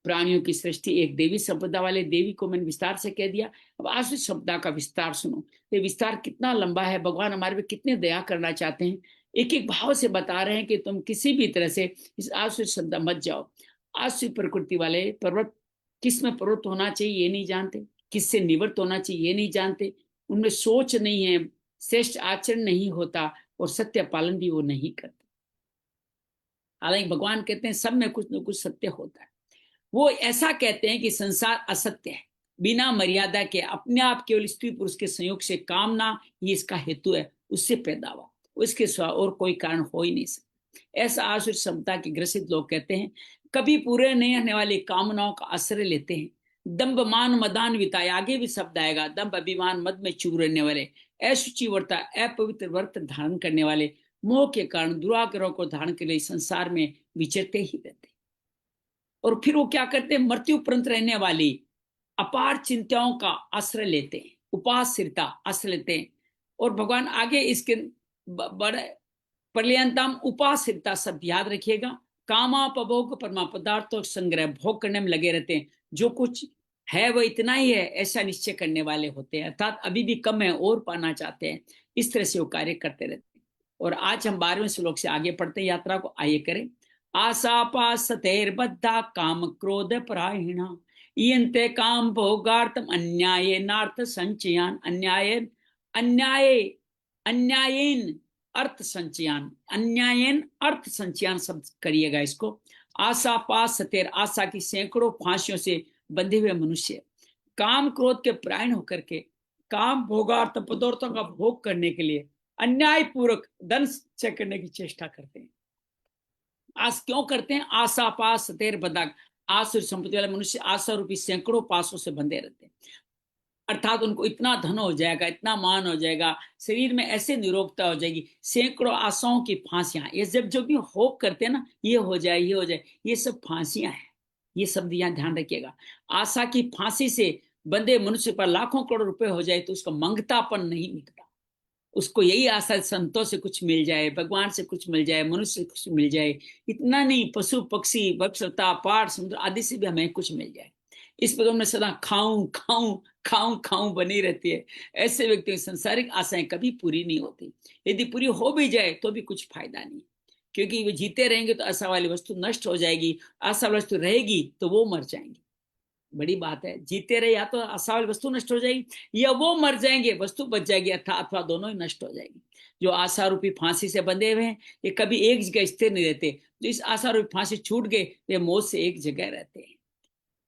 प्राणियों की सृष्टि, एक देवी संपदा वाले, देवी को मैंने विस्तार से कह दिया। अब आसुरी संपदा का विस्तार सुनो। ये विस्तार कितना लंबा है, भगवान हमारे पे कितने दया करना चाहते हैं। एक एक भाव से बता रहे हैं कि तुम किसी भी तरह से इस आसुरी संपदा मत जाओ। आसुरी प्रकृति वाले पर्वत किस में प्रवृत्त होना चाहिए ये नहीं जानते, किससे निवृत्त होना चाहिए ये नहीं जानते, उनमें सोच नहीं है, श्रेष्ठ आचरण नहीं होता और सत्य पालन भी वो नहीं करते। हालांकि भगवान कहते हैं सब में कुछ न कुछ सत्य होता है। वो ऐसा कहते हैं कि संसार असत्य है, बिना मर्यादा के अपने आप केवल स्त्री पुरुष के संयोग से कामना ये इसका हेतु है, उससे पैदा हुआ, उसके सिवा और कोई कारण हो ही नहीं सकता। ऐसा आसुरी समता के ग्रसित लोग कहते हैं कभी पूरे नहीं होने वाली कामनाओं का आश्रय लेते हैं। दंभ मान मदान विताय, आगे भी शब्द आएगा, दंभ अभिमान मद में चूर रहने वाले, अशुचि व्रता अपवित्र व्रत धारण करने वाले, मोह के कारण दुराग्रहों को धारण के लिए संसार में विचरते ही रहते। और फिर वो क्या करते हैं, मृत्यु उपरांत रहने वाली अपार चिंताओं का आश्रय लेते हैं, उपाश्रिता आश्रय लेते हैं। और भगवान आगे इसके बड़े पर्यंतम उपाश्रिता सब याद रखिएगा, कामापभोग परमा पदार्थों संग्रह भोग करने में लगे रहते हैं। जो कुछ है वो इतना ही है ऐसा निश्चय करने वाले होते हैं, अर्थात अभी भी कम है और पाना चाहते हैं। इस तरह से वो कार्य करते रहते हैं। और आज हम 12वें श्लोक से आगे पढ़ते हैं यात्रा को, आइए करें। आशापासतेर्बद्धा काम क्रोध परायणा इयन्ते काम भोगार्थम अन्याय नार्थ संचयान अन्याय अन्याय अन्यायेन अर्थ संचयान, अन्यायन अर्थ संचयान शब्द करिएगा इसको। आशा पास सतेर, आशा की सैकड़ों फांसियों से बंधे हुए मनुष्य काम क्रोध के प्राण होकर के काम भोगार्थ पदार्थों का भोग करने के लिए अन्याय पूर्वक धन संचय करने की चेष्टा करते हैं। आज क्यों करते हैं? आशा पास सतेर बदाग, आसुर संपत्ति वाले मनुष्य आशा रूपी सैकड़ों पासों से बंधे रहते हैं। अर्थात उनको इतना धन हो जाएगा, इतना मान हो जाएगा, शरीर में ऐसे निरोगता हो जाएगी, सैकड़ों आशाओं की फांसियां। ये जब जो भी होप करते हैं ना, ये हो जाए ये हो जाए, ये सब फांसियां हैं। ये शब्द यहाँ ध्यान रखिएगा। आशा की फांसी से बंधे मनुष्य पर लाखों करोड़ रुपए हो जाए तो उसका मंगतापन नहीं मिटता। उसको यही आशा, संतों से कुछ मिल जाए, भगवान से कुछ मिल जाए, मनुष्य से कुछ मिल जाए। इतना नहीं, पशु पक्षी वृक्षलता पहाड़ समुद्र आदि से भी हमें कुछ मिल जाए। इस पर में सदा खाऊं खाऊं खाऊं खाऊं बनी रहती है। ऐसे व्यक्ति की सांसारिक आशाएं कभी पूरी नहीं होती। यदि पूरी हो भी जाए तो भी कुछ फायदा नहीं, क्योंकि वे जीते रहेंगे तो आशा वाली वस्तु नष्ट हो जाएगी, आशा वाली वस्तु रहेगी तो वो मर जाएंगे। बड़ी बात है, जीते रहे या तो आशा वाली वस्तु नष्ट हो जाएगी या वो मर जाएंगे, वस्तु बच जाएगी, अथवा दोनों ही नष्ट हो जाएगी। जो आशा रूपी फांसी से बंधे हुए हैं ये कभी एक जगह स्थिर नहीं रहते। जो इस आशा रूपी फांसी छूट गए वे मौत से एक जगह रहते हैं।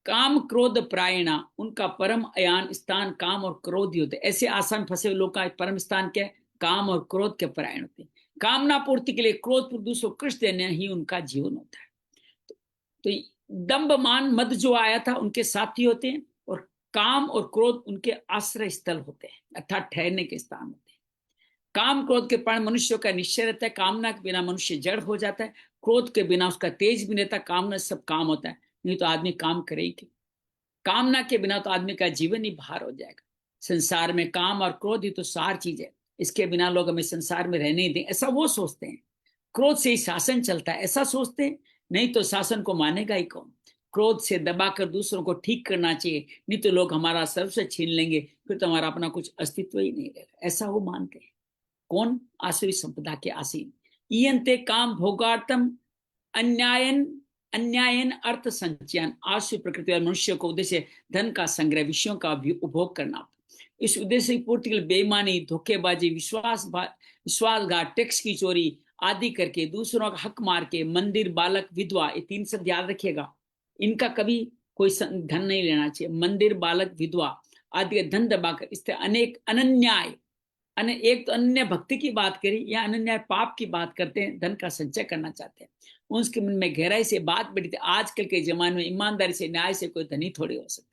काम क्रोध प्रायणा, उनका परम अयान स्थान काम और क्रोध ही होते। ऐसे आसान फंसे हुए लोग का परम स्थान क्या है? काम और क्रोध के परायण होते हैं। कामना पूर्ति के लिए क्रोध पर दूसरों को कष्ट देना ही उनका जीवन होता है। तो दंभ मान मद जो आया था उनके साथी होते हैं, और काम और क्रोध उनके आश्रय स्थल होते हैं, अर्थात ठहरने के स्थान होते हैं। काम क्रोध के कारण मनुष्य का निश्चय रहता है। कामना के बिना मनुष्य जड़ हो जाता है, क्रोध के बिना उसका तेज भी रहता है। कामना से सब काम होता है, नहीं तो आदमी काम करेगी। कामना के बिना तो आदमी का जीवन ही भार हो जाएगा। संसार में काम और क्रोध ही तो सार चीज है, इसके बिना लोग हमें संसार में रहने ही दें, ऐसा वो सोचते हैं। क्रोध से ही शासन चलता है, ऐसा सोचते हैं, नहीं तो शासन को मानेगा ही कौन। क्रोध से दबाकर दूसरों को ठीक करना चाहिए, नहीं तो लोग हमारा सर्वस्व छीन लेंगे, फिर तो हमारा अपना कुछ अस्तित्व ही नहीं रहेगा, ऐसा वो मानते हैं। कौन? आसुरी संपदा के आसीन। ईयंते काम भोगार्थम अन्यायन अन्यायन अर्थ संचयन, आसुरी प्रकृति और मनुष्य को उद्देश्य धन का संग्रह, विषयों का उपभोग करना। इस उद्देश्य की पूर्ति के लिए बेईमानी, धोखेबाजी, विश्वासघात, टैक्स की चोरी आदि करके दूसरों का हक मार के मंदिर, बालक, विधवा, ये तीन शब्द याद रखिएगा, इनका कभी कोई धन नहीं लेना चाहिए। मंदिर, बालक, विधवा आदि धन दबाकर इससे अनेक अनन्याय, एक तो अन्य भक्ति की बात करी या अनन्याय पाप की बात करते हैं, धन का संचय करना चाहते हैं। उसके मन में गहराई से बात बैठी थी, आजकल के जमाने में ईमानदारी से न्याय से कोई धनी थोड़ी हो सकता है।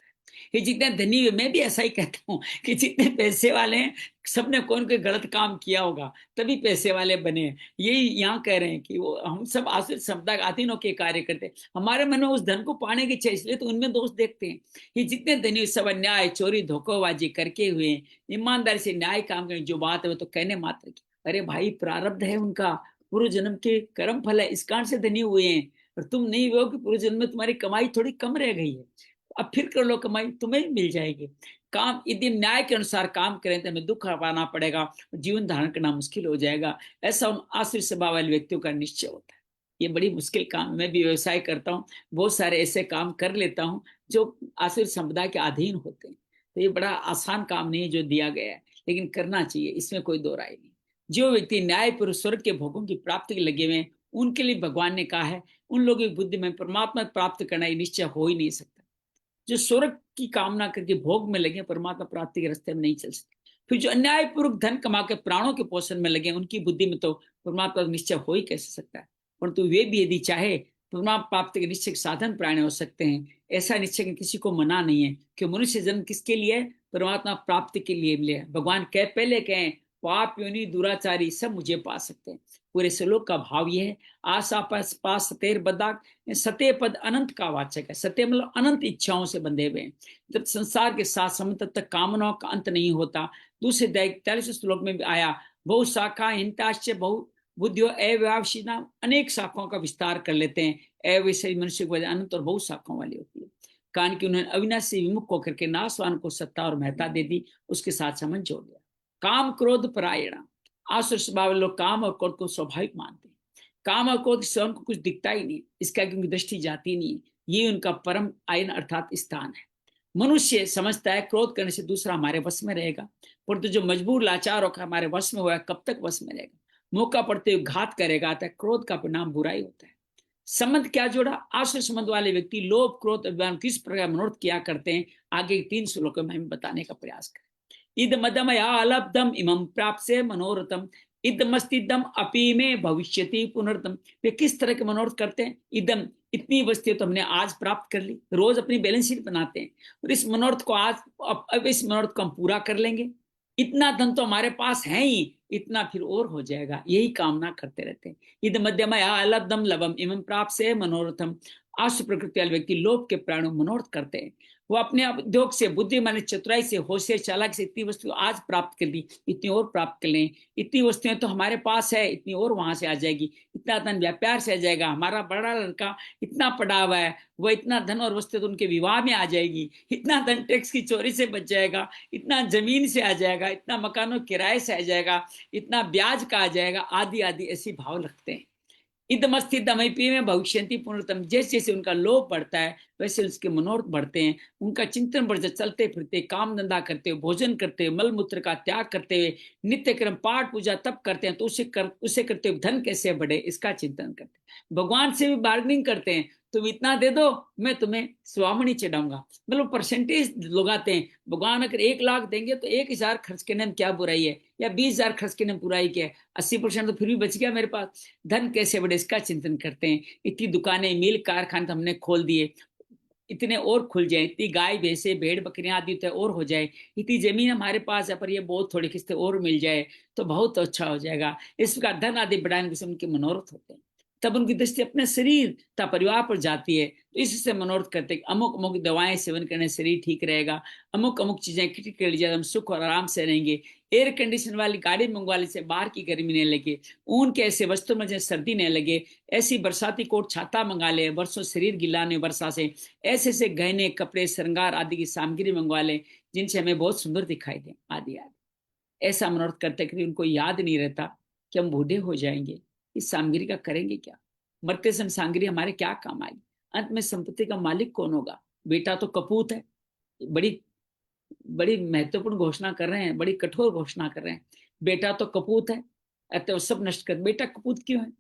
ये जितने धनी हुए, मैं भी ऐसा ही कहता हूँ कि जितने पैसे वाले हैं सबने कोई कोई गलत काम किया होगा तभी पैसे वाले बने हैं। यही यहाँ कह रहे हैं कि वो हम सब आश्रित संपदा अधीनों के कार्य करते हैं, हमारे मन में उस धन को पाने की इच्छा, इसलिए तो उनमें दोष देखते हैं। ये जितने धनी सब अन्याय, चोरी, धोखेबाजी करके हुए, ईमानदारी से न्याय काम करें, जो बात है वो तो कहने मात्र की। अरे भाई, प्रारब्ध है उनका, पूर्व जन्म के कर्म फल है, इस कारण से धनी हुए हैं। और तुम नहीं हुए हो कि पूर्व जन्म में तुम्हारी कमाई थोड़ी कम रह गई है, अब फिर कर लो कमाई, तुम्हें मिल जाएगी। काम यदि न्याय के अनुसार काम करें तो हमें दुख पाना पड़ेगा, जीवन धारण करना मुश्किल हो जाएगा, ऐसा उन आश्रित स्वभाव वाले व्यक्तियों का निश्चय होता है। ये बड़ी मुश्किल काम, मैं भी व्यवसाय करता हूँ, बहुत सारे ऐसे काम कर लेता हूँ जो आश्रित संपदा के अधीन होते हैं। तो ये बड़ा आसान काम नहीं है जो दिया गया है, लेकिन करना चाहिए, इसमें कोई दो राय नहीं। जो व्यक्ति न्यायपूर्वक स्वर्ग के भोगों की प्राप्ति के लगे हुए, उनके लिए भगवान ने कहा है उन लोगों की बुद्धि में परमात्मा प्राप्त करना ये निश्चय हो ही नहीं सकता। जो स्वर्ग की कामना करके भोग में लगे, परमात्मा प्राप्ति के रास्ते में नहीं चल सकते। फिर जो अन्यायपूर्वक धन कमा के प्राणों के पोषण में लगे, उनकी बुद्धि में तो परमात्मा का निश्चय हो ही कैसे सकता है। परंतु वे भी यदि चाहे परमात्मा प्राप्ति के निश्चय साधन प्राणी हो सकते हैं। ऐसा निश्चय किसी को मना नहीं है कि मनुष्य जन्म किसके लिए? परमात्मा प्राप्ति के लिए मिले। भगवान पहले कहें पाप योनि दुराचारी सब मुझे पा सकते हैं। पूरे श्लोक का भाव यह है, आशा पास सतेर बदाक, सत्य पद अनंत का वाचक है। सत्य मतलब अनंत इच्छाओं से बंधे हुए हैं। जब संसार के साथ समय तक कामनाओं का अंत नहीं होता। दूसरे 43 श्लोक में भी आया, बहु शाखा हिंताश्च बहु बुद्धियो अव्यवशीना, अनेक शाखाओं का विस्तार कर लेते हैं। अवैसे मनुष्य की वजह अनंत और बहु शाखाओं वाली होती है। कारण कि उन्होंने अविनाशी विमुख होकर के नाशवान को सत्ता और महत्ता दे दी, उसके साथ संबंध जोड़ दिया। काम क्रोध परायणा, आसुर स्वभाव लोग काम और क्रोध को स्वाभाविक मानते हैं। काम और क्रोध से उनको कुछ दिखता ही नहीं, इसका क्योंकि दृष्टि जाती नहीं है। ये उनका परम आयन अर्थात स्थान है। मनुष्य समझता है क्रोध करने से दूसरा हमारे वश में रहेगा, परंतु जो मजबूर लाचार होकर हमारे वश में हुआ है कब तक वश में रहेगा। मौका पड़ते हुए घात करेगा, अतः क्रोध का परिणाम बुराई होता है। संबंध क्या जोड़ा? आश्रय संबंध वाले व्यक्ति लोभ क्रोध अभिमान किस प्रकार मनोरथ किया करते हैं, आगे 3 श्लोकों में हम बताने का प्रयास करें। इद मदमया अलब्धम इमं प्राप्स्ये मनोरथम इदमस्तिदम अपि में भविष्यति पुनर्तम। वे किस तरह के मनोरथ करते हैं? इदम, इतनी वस्तु तो हमने आज प्राप्त कर ली। रोज अपनी बैलेंस शीट बनाते हैं और इस मनोरथ को आज, अब इस मनोरथ को हम पूरा कर लेंगे, इतना धन तो हमारे पास है ही, इतना फिर और हो जाएगा, यही कामना करते रहते हैं। इद मध्यमया अलब्धम लभम इमं प्राप्स्ये मनोरथम। आश्रय प्रकृति वाले व्यक्ति लोभ के प्राणों मनोरथ करते हैं। वो अपने उद्योग से, बुद्धि माने चतुराई से, होशियार चालाक से इतनी वस्तु आज प्राप्त कर ली, इतनी और प्राप्त कर लें, इतनी वस्तुएं तो हमारे पास है, इतनी और वहां से आ जाएगी, इतना धन व्यापार से आ जाएगा, हमारा बड़ा लड़का इतना पढ़ा हुआ है, वह इतना धन और वस्तु तो उनके विवाह में आ जाएगी, इतना धन टैक्स की चोरी से बच जाएगा, इतना जमीन से आ जाएगा, इतना मकानों किराए से आ जाएगा, इतना ब्याज का आ जाएगा, आदि आदि ऐसी भाव रखते हैं। इदमस्तिदमपि में भविष्यन्ति पुनर्तम। जैसे जैसे उनका लोभ बढ़ता है वैसे उसके मनोरथ बढ़ते हैं, उनका चिंतन बढ़ जाता, चलते फिरते, काम धंधा करते हुए, भोजन करते हुए, मल मूत्र का त्याग करते हुए, नित्य क्रम पाठ पूजा तप करते हैं, तो उसे करते हुए धन कैसे बढ़े इसका चिंतन करते हैं। भगवान से भी बार्गेनिंग करते हैं, तुम इतना दे दो मैं तुम्हें स्वामणी चढ़ाऊंगा, मतलब परसेंटेज लगाते हैं। भगवान अगर 1 लाख देंगे तो 1,000 खर्च करने में क्या बुराई है, या 20,000 खर्च करने में बुराई क्या है, 80% तो फिर भी बच गया मेरे पास। धन कैसे बढ़े इसका चिंतन करते हैं। इतनी दुकानें, मिल कारखाने तो हमने खोल दिए, इतने और खुल जाए, इतनी गाय भैंसे भेड़ बकरियां आदि तो और हो जाए, इतनी जमीन हमारे पास है पर ये बहुत थोड़ी किस्तें और मिल जाए तो बहुत अच्छा हो जाएगा। इस प्रकार धन आदि बढ़ाने से उनके मनोरथ होते हैं। तब उनकी दृष्टि अपने शरीर तथा परिवार पर जाती है, तो इससे मनोरथ करते हैं अमुक अमुक दवाएं सेवन करने से शरीर ठीक रहेगा, अमुक अमुक चीजें ठीक कर लीजिए, हम सुख और आराम से रहेंगे, एयर कंडीशन वाली गाड़ी मंगवा से बाहर की गर्मी नहीं लगे, ऊन के ऐसे वस्त्र में जैसे सर्दी नहीं लगे, ऐसी बरसाती कोट छाता मंगा ले, वर्षों शरीर गिलाने वर्षा से, ऐसे ऐसे गहने कपड़े श्रृंगार आदि की सामग्री मंगवा ले जिनसे हमें बहुत सुंदर दिखाई दे, आदि आदि। ऐसा मनोरथ करते करते उनको याद नहीं रहता कि हम बूढ़े हो जाएंगे, इस सामग्री का करेंगे क्या, मरते समय सामग्री हमारे क्या काम आएगी, अंत में संपत्ति का मालिक कौन होगा। बेटा तो कपूत है, बड़ी बड़ी महत्वपूर्ण घोषणा कर रहे हैं, बड़ी कठोर घोषणा कर रहे हैं, बेटा तो कपूत है, अतः सब नष्ट कर। बेटा कपूत क्यों है?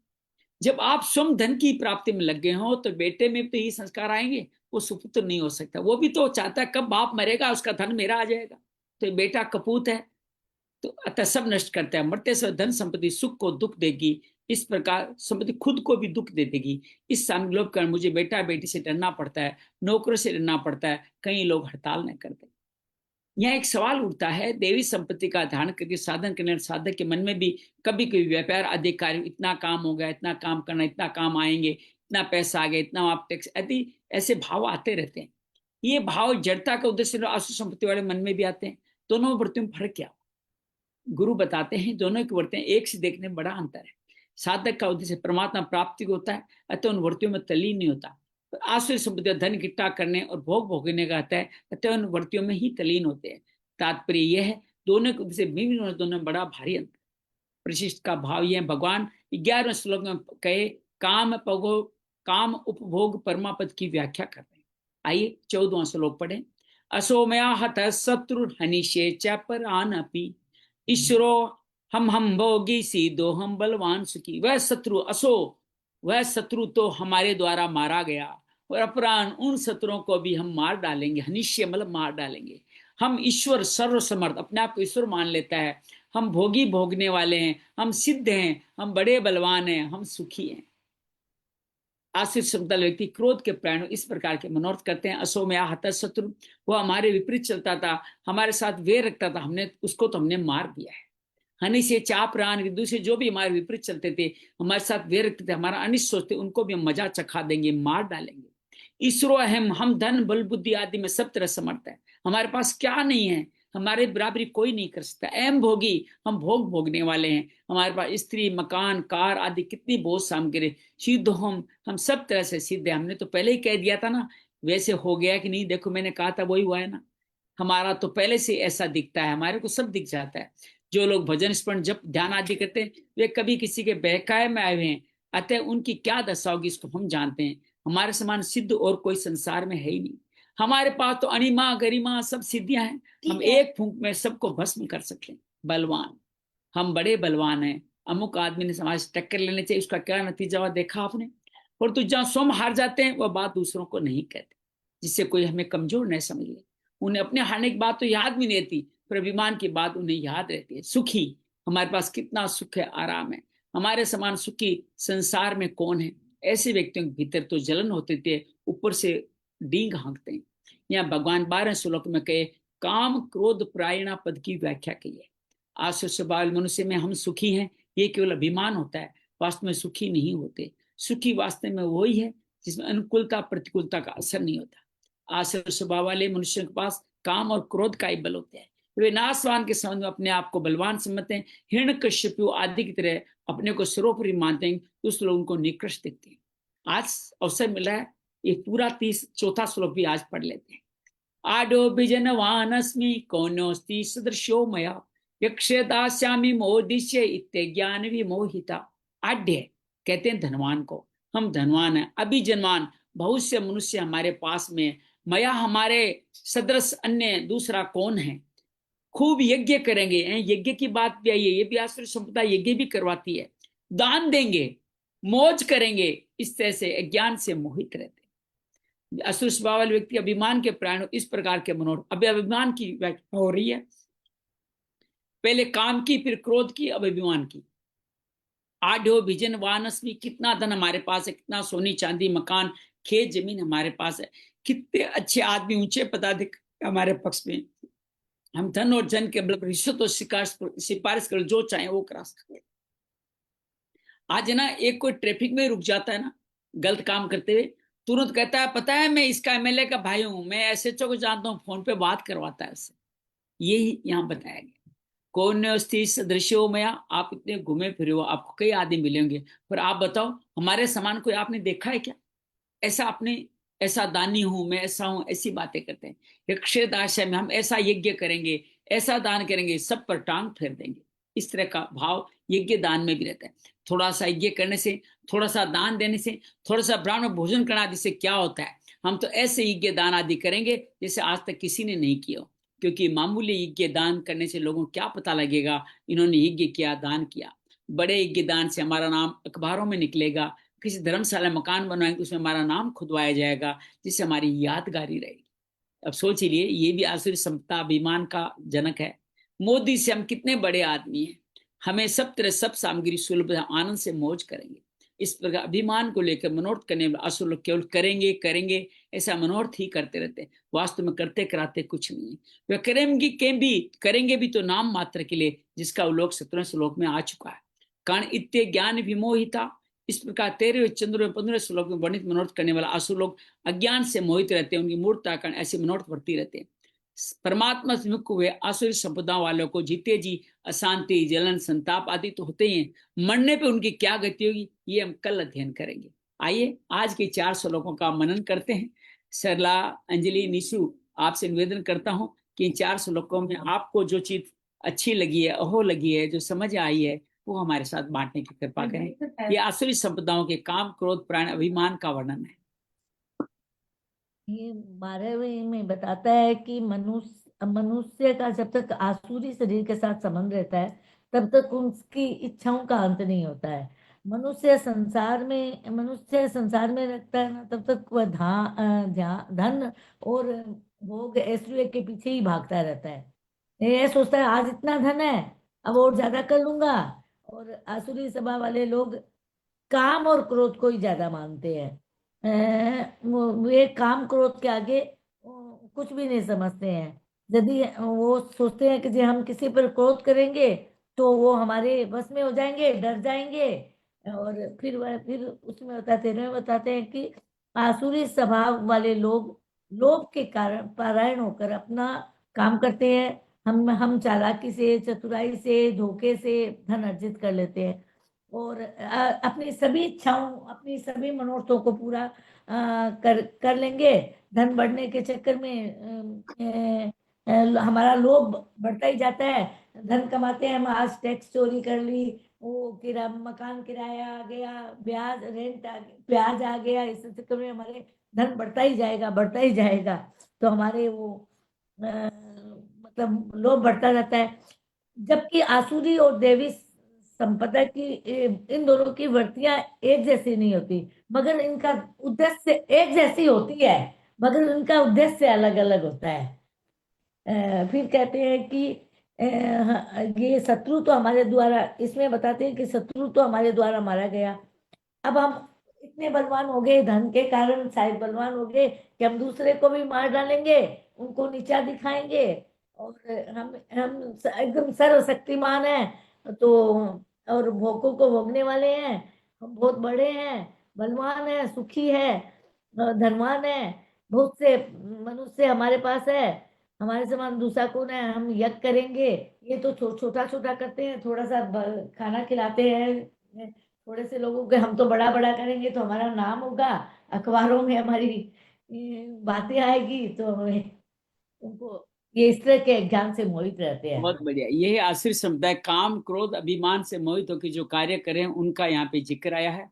जब आप स्वयं धन की प्राप्ति में लग गए हो तो बेटे में तो यही संस्कार आएंगे, वो सुपुत्र नहीं हो सकता। वो भी तो चाहता है कब बाप मरेगा उसका धन मेरा आ जाएगा, तो बेटा कपूत है, तो अतः सब नष्ट करता है। मरते समय धन संपत्ति सुख को दुख देगी, इस प्रकार संपत्ति खुद को भी दुख दे देगी। इस सामने लोभ कारण मुझे बेटा बेटी से डरना पड़ता है, नौकरों से डरना पड़ता है, कई लोग हड़ताल नहीं करते। यहाँ एक सवाल उठता है, देवी संपत्ति का धारण करके साधन करने साधक के मन में भी कभी कभी व्यापार अधिकारी, इतना काम हो गया, इतना काम करना, इतना काम आएंगे, इतना पैसा आ गया, इतना आप टैक्स, आदि ऐसे भाव आते रहते हैं। ये भाव जड़ता का उद्देश्य आसु संपत्ति वाले मन में भी आते हैं। दोनों वृत्तियों में फर्क क्या? गुरु बताते हैं दोनों की वृत्तियां एक से देखने में बड़ा अंतर है। साधक का उद्देश्य परमात्मा प्राप्ति होता है, अतः उन वृत्तियों में तल्लीन नहीं होता। आश्रय संपत्ति धन इकट्ठा करने और भोग भोगने का आता है, अतः उन वृत्तियों में ही तल्लीन होते हैं। तात्पर्य यह है दोनों के उद्देश्य विभिन्न, दोनों में बड़ा भारी अंतर। प्रशिष्ट का भाव यह भगवान 11वें श्लोक में कहे काम उपभोग परमापद की व्याख्या कर रहे हैं। आइए 14वां श्लोक पढ़े। असोमया हत शत्रु हनिशे च परानपि ईश्वरो हम भोगी सीधो हम बलवान सुखी। वह शत्रु असो, वह शत्रु तो हमारे द्वारा मारा गया, और अपरान उन शत्रुओं को भी हम मार डालेंगे। हनिष्य मतलब मार डालेंगे। हम ईश्वर सर्वसमर्थ, अपने आप को ईश्वर मान लेता है, हम भोगी भोगने वाले हैं, हम सिद्ध हैं, हम बड़े बलवान हैं, हम सुखी हैं। आश्रित समतल व्यक्ति क्रोध के प्राण इस प्रकार के मनोरथ करते हैं। असो में आहत शत्रु, वो हमारे विपरीत चलता था, हमारे साथ वेर रखता था, हमने उसको तो हमने मार दिया है। हनी से चाप रान, दूसरे जो भी हमारे विपरीत चलते थे, हमारे साथ वेर रखते थे, हमारा अनिष्ट सोचते, उनको भी हम मजा चखा देंगे, मार डालेंगे। ईश्वरो अहम, हम धन बल बुद्धि आदि में सब तरह समर्थ है, हमारे पास क्या नहीं है, हमारे बराबरी कोई नहीं कर सकता। अहम भोगी, हम भोग भोगने वाले हैं, हमारे पास स्त्री मकान कार आदि कितनी बहुत सामग्री। सिद्ध हम सब तरह से सिद्ध है। हमने तो पहले ही कह दिया था ना, वैसे हो गया कि नहीं, देखो मैंने कहा था वही हुआ है ना। हमारा तो पहले से ऐसा दिखता है, हमारे को सब दिख जाता है। जो लोग भजन स्मरण जब ध्यान आदि करते हैं वे कभी किसी के बहकाए में आए हुए हैं, अतः उनकी क्या दशा होगी इसको हम जानते हैं। हमारे समान सिद्ध और कोई संसार में है ही नहीं। हमारे पास तो अनिमा गरिमा सब सिद्धियां हैं, हम एक फूंक में सबको भस्म कर सकते हैं। बलवान, हम बड़े बलवान हैं। अमुक आदमी ने समाज से टक्कर लेने चाहिए, उसका क्या नतीजा हुआ देखा आपने। और तो जहां स्वयं हार जाते हैं वह बात दूसरों को नहीं कहते, जिससे कोई हमें कमजोर न समझ ले। उन्हें अपने हारने की बात तो याद भी नहीं रहती, पर अभिमान की बात उन्हें याद रहती है। सुखी, हमारे पास कितना सुख है, आराम है, हमारे समान सुखी संसार में कौन है। ऐसे व्यक्तियों के भीतर तो जलन होते थे, ऊपर से डींग हाँकते हैं। यहाँ भगवान 12 श्लोक में कहे काम क्रोध प्रायणा पद की व्याख्या की है। आसुर स्वभाव मनुष्य में हम सुखी हैं, ये केवल अभिमान होता है, वास्तव में सुखी नहीं होते। सुखी वास्तव में वही है जिसमें अनुकूलता प्रतिकूलता का असर नहीं होता। आसुर स्वभाव वाले मनुष्यों के पास काम और क्रोध का ही बल होते हैं। वे नाशवान के संबंध में अपने आप को बलवान समझते हैं। हिरण्यकश्यप आदि की तरह अपने को सर्वोपरि मानते हैं, उस लोग उनको निकृष्ट दिखते हैं। आज अवसर मिला है, ये पूरा 34 श्लोक भी आज पढ़ लेते हैं। आडो बिजनवानस्मि कौनोस्ति सदृशो मया यक्षदास्यामि मोदिष्य इत्ते ज्ञान विमोहिता। आड्य कहते हैं धनवान को, हम धनवान हैं, अभी जनवान बहुत से मनुष्य हमारे पास में, मया हमारे सदृश अन्य दूसरा कौन है। खूब यज्ञ करेंगे, यज्ञ की बात भी आई है, ये भी आसुरी संपदा यज्ञ भी करवाती है। दान देंगे, मौज करेंगे, इस तरह से अज्ञान से मोहित रहते। असुर स्वभाव वाले व्यक्ति अभिमान के प्राण इस प्रकार के मनोरथ। अभी अभिमान की व्याख्या हो रही है, पहले काम की, फिर क्रोध की, अब अभिमान की। आढ़ो विजन वानस्मी, कितना धन हमारे पास है, कितना सोनी चांदी मकान खेत जमीन हमारे पास है, कितने अच्छे आदमी ऊंचे पदाधिकारी हमारे पक्ष में। हम धन और जन के बल पर रिश्वत और सिफारिश कर जो चाहे वो करा सकते। आज ना एक कोई ट्रैफिक में रुक जाता है ना गलत काम करते हुए, तुरंत कहता है पता है मैं इसका एमएलए का भाई हूं, मैं एसएचओ को जानता हूँ, फोन पे बात करवाता है उससे। यही यहाँ बताया गया। कौन सदृश्यो मया, आप इतने घूमे फिरे हो, आपको कई आदमी मिलेंगे, पर आप बताओ हमारे समान कोई आपने देखा है क्या। ऐसा आपने, ऐसा दानी हूं मैं, ऐसा हूं, ऐसी बातें करते हैं। यक्षदाशय में हम ऐसा यज्ञ करेंगे, ऐसा दान करेंगे, सब पर टांग फेर देंगे। इस तरह का भाव यज्ञ दान में भी रहता है। थोड़ा सा यज्ञ करने से, थोड़ा सा दान देने से, थोड़ा सा ब्राह्मण भोजन करना आदि से क्या होता है, हम तो ऐसे यज्ञ दान आदि करेंगे जैसे आज तक किसी ने नहीं किया। क्योंकि मामूली यज्ञ दान करने से लोगों को क्या पता लगेगा इन्होंने यज्ञ किया, दान किया। बड़े यज्ञ दान से हमारा नाम अखबारों में निकलेगा, किसी धर्मशाला मकान बनवाएंगे उसमें हमारा नाम खुदवाया जाएगा, जिससे हमारी यादगारी रहेगी। अब सोच लिए, ये भी आसुरी संपदा अभिमान का जनक है। मोदी से हम कितने बड़े आदमी हैं, हमें सब तरह सब सामग्री सुलभ आनंद से मौज करेंगे। इस प्रकार अभिमान को लेकर मनोरथ करने वाले असुर लोग केवल करेंगे करेंगे ऐसा मनोरथ ही करते रहते हैं, वास्तव में करते कराते कुछ नहीं है। वे करेंगे भी तो नाम मात्र के लिए, जिसका उल्लेख 17 श्लोक में आ चुका है। कारण इत्ते ज्ञान विमोहिता, इस प्रकार 13वें चंद्र 15वें श्लोक में वर्णित मनोरथ करने वाला असुर लोग अज्ञान से मोहित रहते हैं, उनकी मूर्खता कारण ऐसे मनोरथ बढ़ती रहते हैं। परमात्मा से मुक्त हुए आसुरी संपदा वालों को जीते जी अशांति जलन संताप आदि तो होते ही हैं, मरने पे उनकी क्या गति होगी ये हम कल अध्ययन करेंगे। आइए आज के 4 श्लोकों का मनन करते हैं। सरला, अंजलि, निशु, आपसे निवेदन करता हूं कि इन 4 श्लोकों में आपको जो चीज अच्छी लगी है, अहो लगी है, जो समझ आई है, वो हमारे साथ बांटने की कृपा करें। ये आसुरी संपदाओं के काम क्रोध प्राण अभिमान का वर्णन है। ये 12वें में बताता है कि मनुष्य का जब तक आसुरी शरीर के साथ संबंध रहता है तब तक उसकी इच्छाओं का अंत नहीं होता है। मनुष्य संसार में रखता है ना, तब तक वह धन और भोग ऐश्वर्य के पीछे ही भागता रहता है। ये सोचता है आज इतना धन है, अब और ज्यादा कर लूंगा। और आसुरी स्वभाव वाले लोग काम और क्रोध को ही ज्यादा मानते हैं। वे काम क्रोध के आगे कुछ भी नहीं समझते हैं। यदि वो सोचते हैं कि जी हम किसी पर क्रोध करेंगे तो वो हमारे बस में हो जाएंगे, डर जाएंगे। और फिर उसमें बताते हैं कि आसुरी स्वभाव वाले लोग लोभ के कारण परायण होकर अपना काम करते हैं। हम चालाकी से, चतुराई से, धोखे से धन अर्जित कर लेते हैं और अपनी सभी इच्छाओं, अपनी सभी मनोरथों को पूरा कर लेंगे। धन बढ़ने के चक्कर में हमारा लोभ बढ़ता ही जाता है। धन कमाते हैं हम, आज टैक्स चोरी कर ली, वो मकान किराया आ गया, ब्याज रेंट आ गया, ब्याज आ गया, इस चक्कर में हमारे धन बढ़ता ही जाएगा, बढ़ता ही जाएगा। तो हमारे वो मतलब लोभ बढ़ता जाता है। जबकि आसुरी और देवी संपदा की इन दोनों की वृत्तियां एक जैसी नहीं होती, मगर इनका उद्देश्य एक जैसी होती है, मगर इनका उद्देश्य अलग अलग होता है। फिर कहते हैं कि ये शत्रु तो हमारे द्वारा, इसमें बताते हैं कि शत्रु तो हमारे द्वारा मारा गया। अब हम इतने बलवान हो गए, धन के कारण शायद बलवान हो गए कि हम दूसरे को भी मार डालेंगे, उनको नीचा दिखाएंगे, और हम एकदम सर्वशक्तिमान हैं, तो और भोगों को भोगने वाले हैं, हम बहुत बड़े हैं, बलवान हैं, सुखी है, धनवान है, बहुत से मनुष्य हमारे पास है, हमारे समान दूसरा कौन है, हम यज्ञ करेंगे। ये तो छोटा छोटा करते हैं, थोड़ा सा खाना खिलाते हैं थोड़े से लोगों के, हम तो बड़ा बड़ा करेंगे तो हमारा नाम होगा, अखबारों में हमारी बातें आएगी, तो हमें उनको ये इस तरह के ज्ञान से मोहित रहते हैं। बहुत बढ़िया। यही आसुरी संप्रदाय काम क्रोध अभिमान से मोहित होकर जो कार्य करें उनका यहाँ पे जिक्र आया है।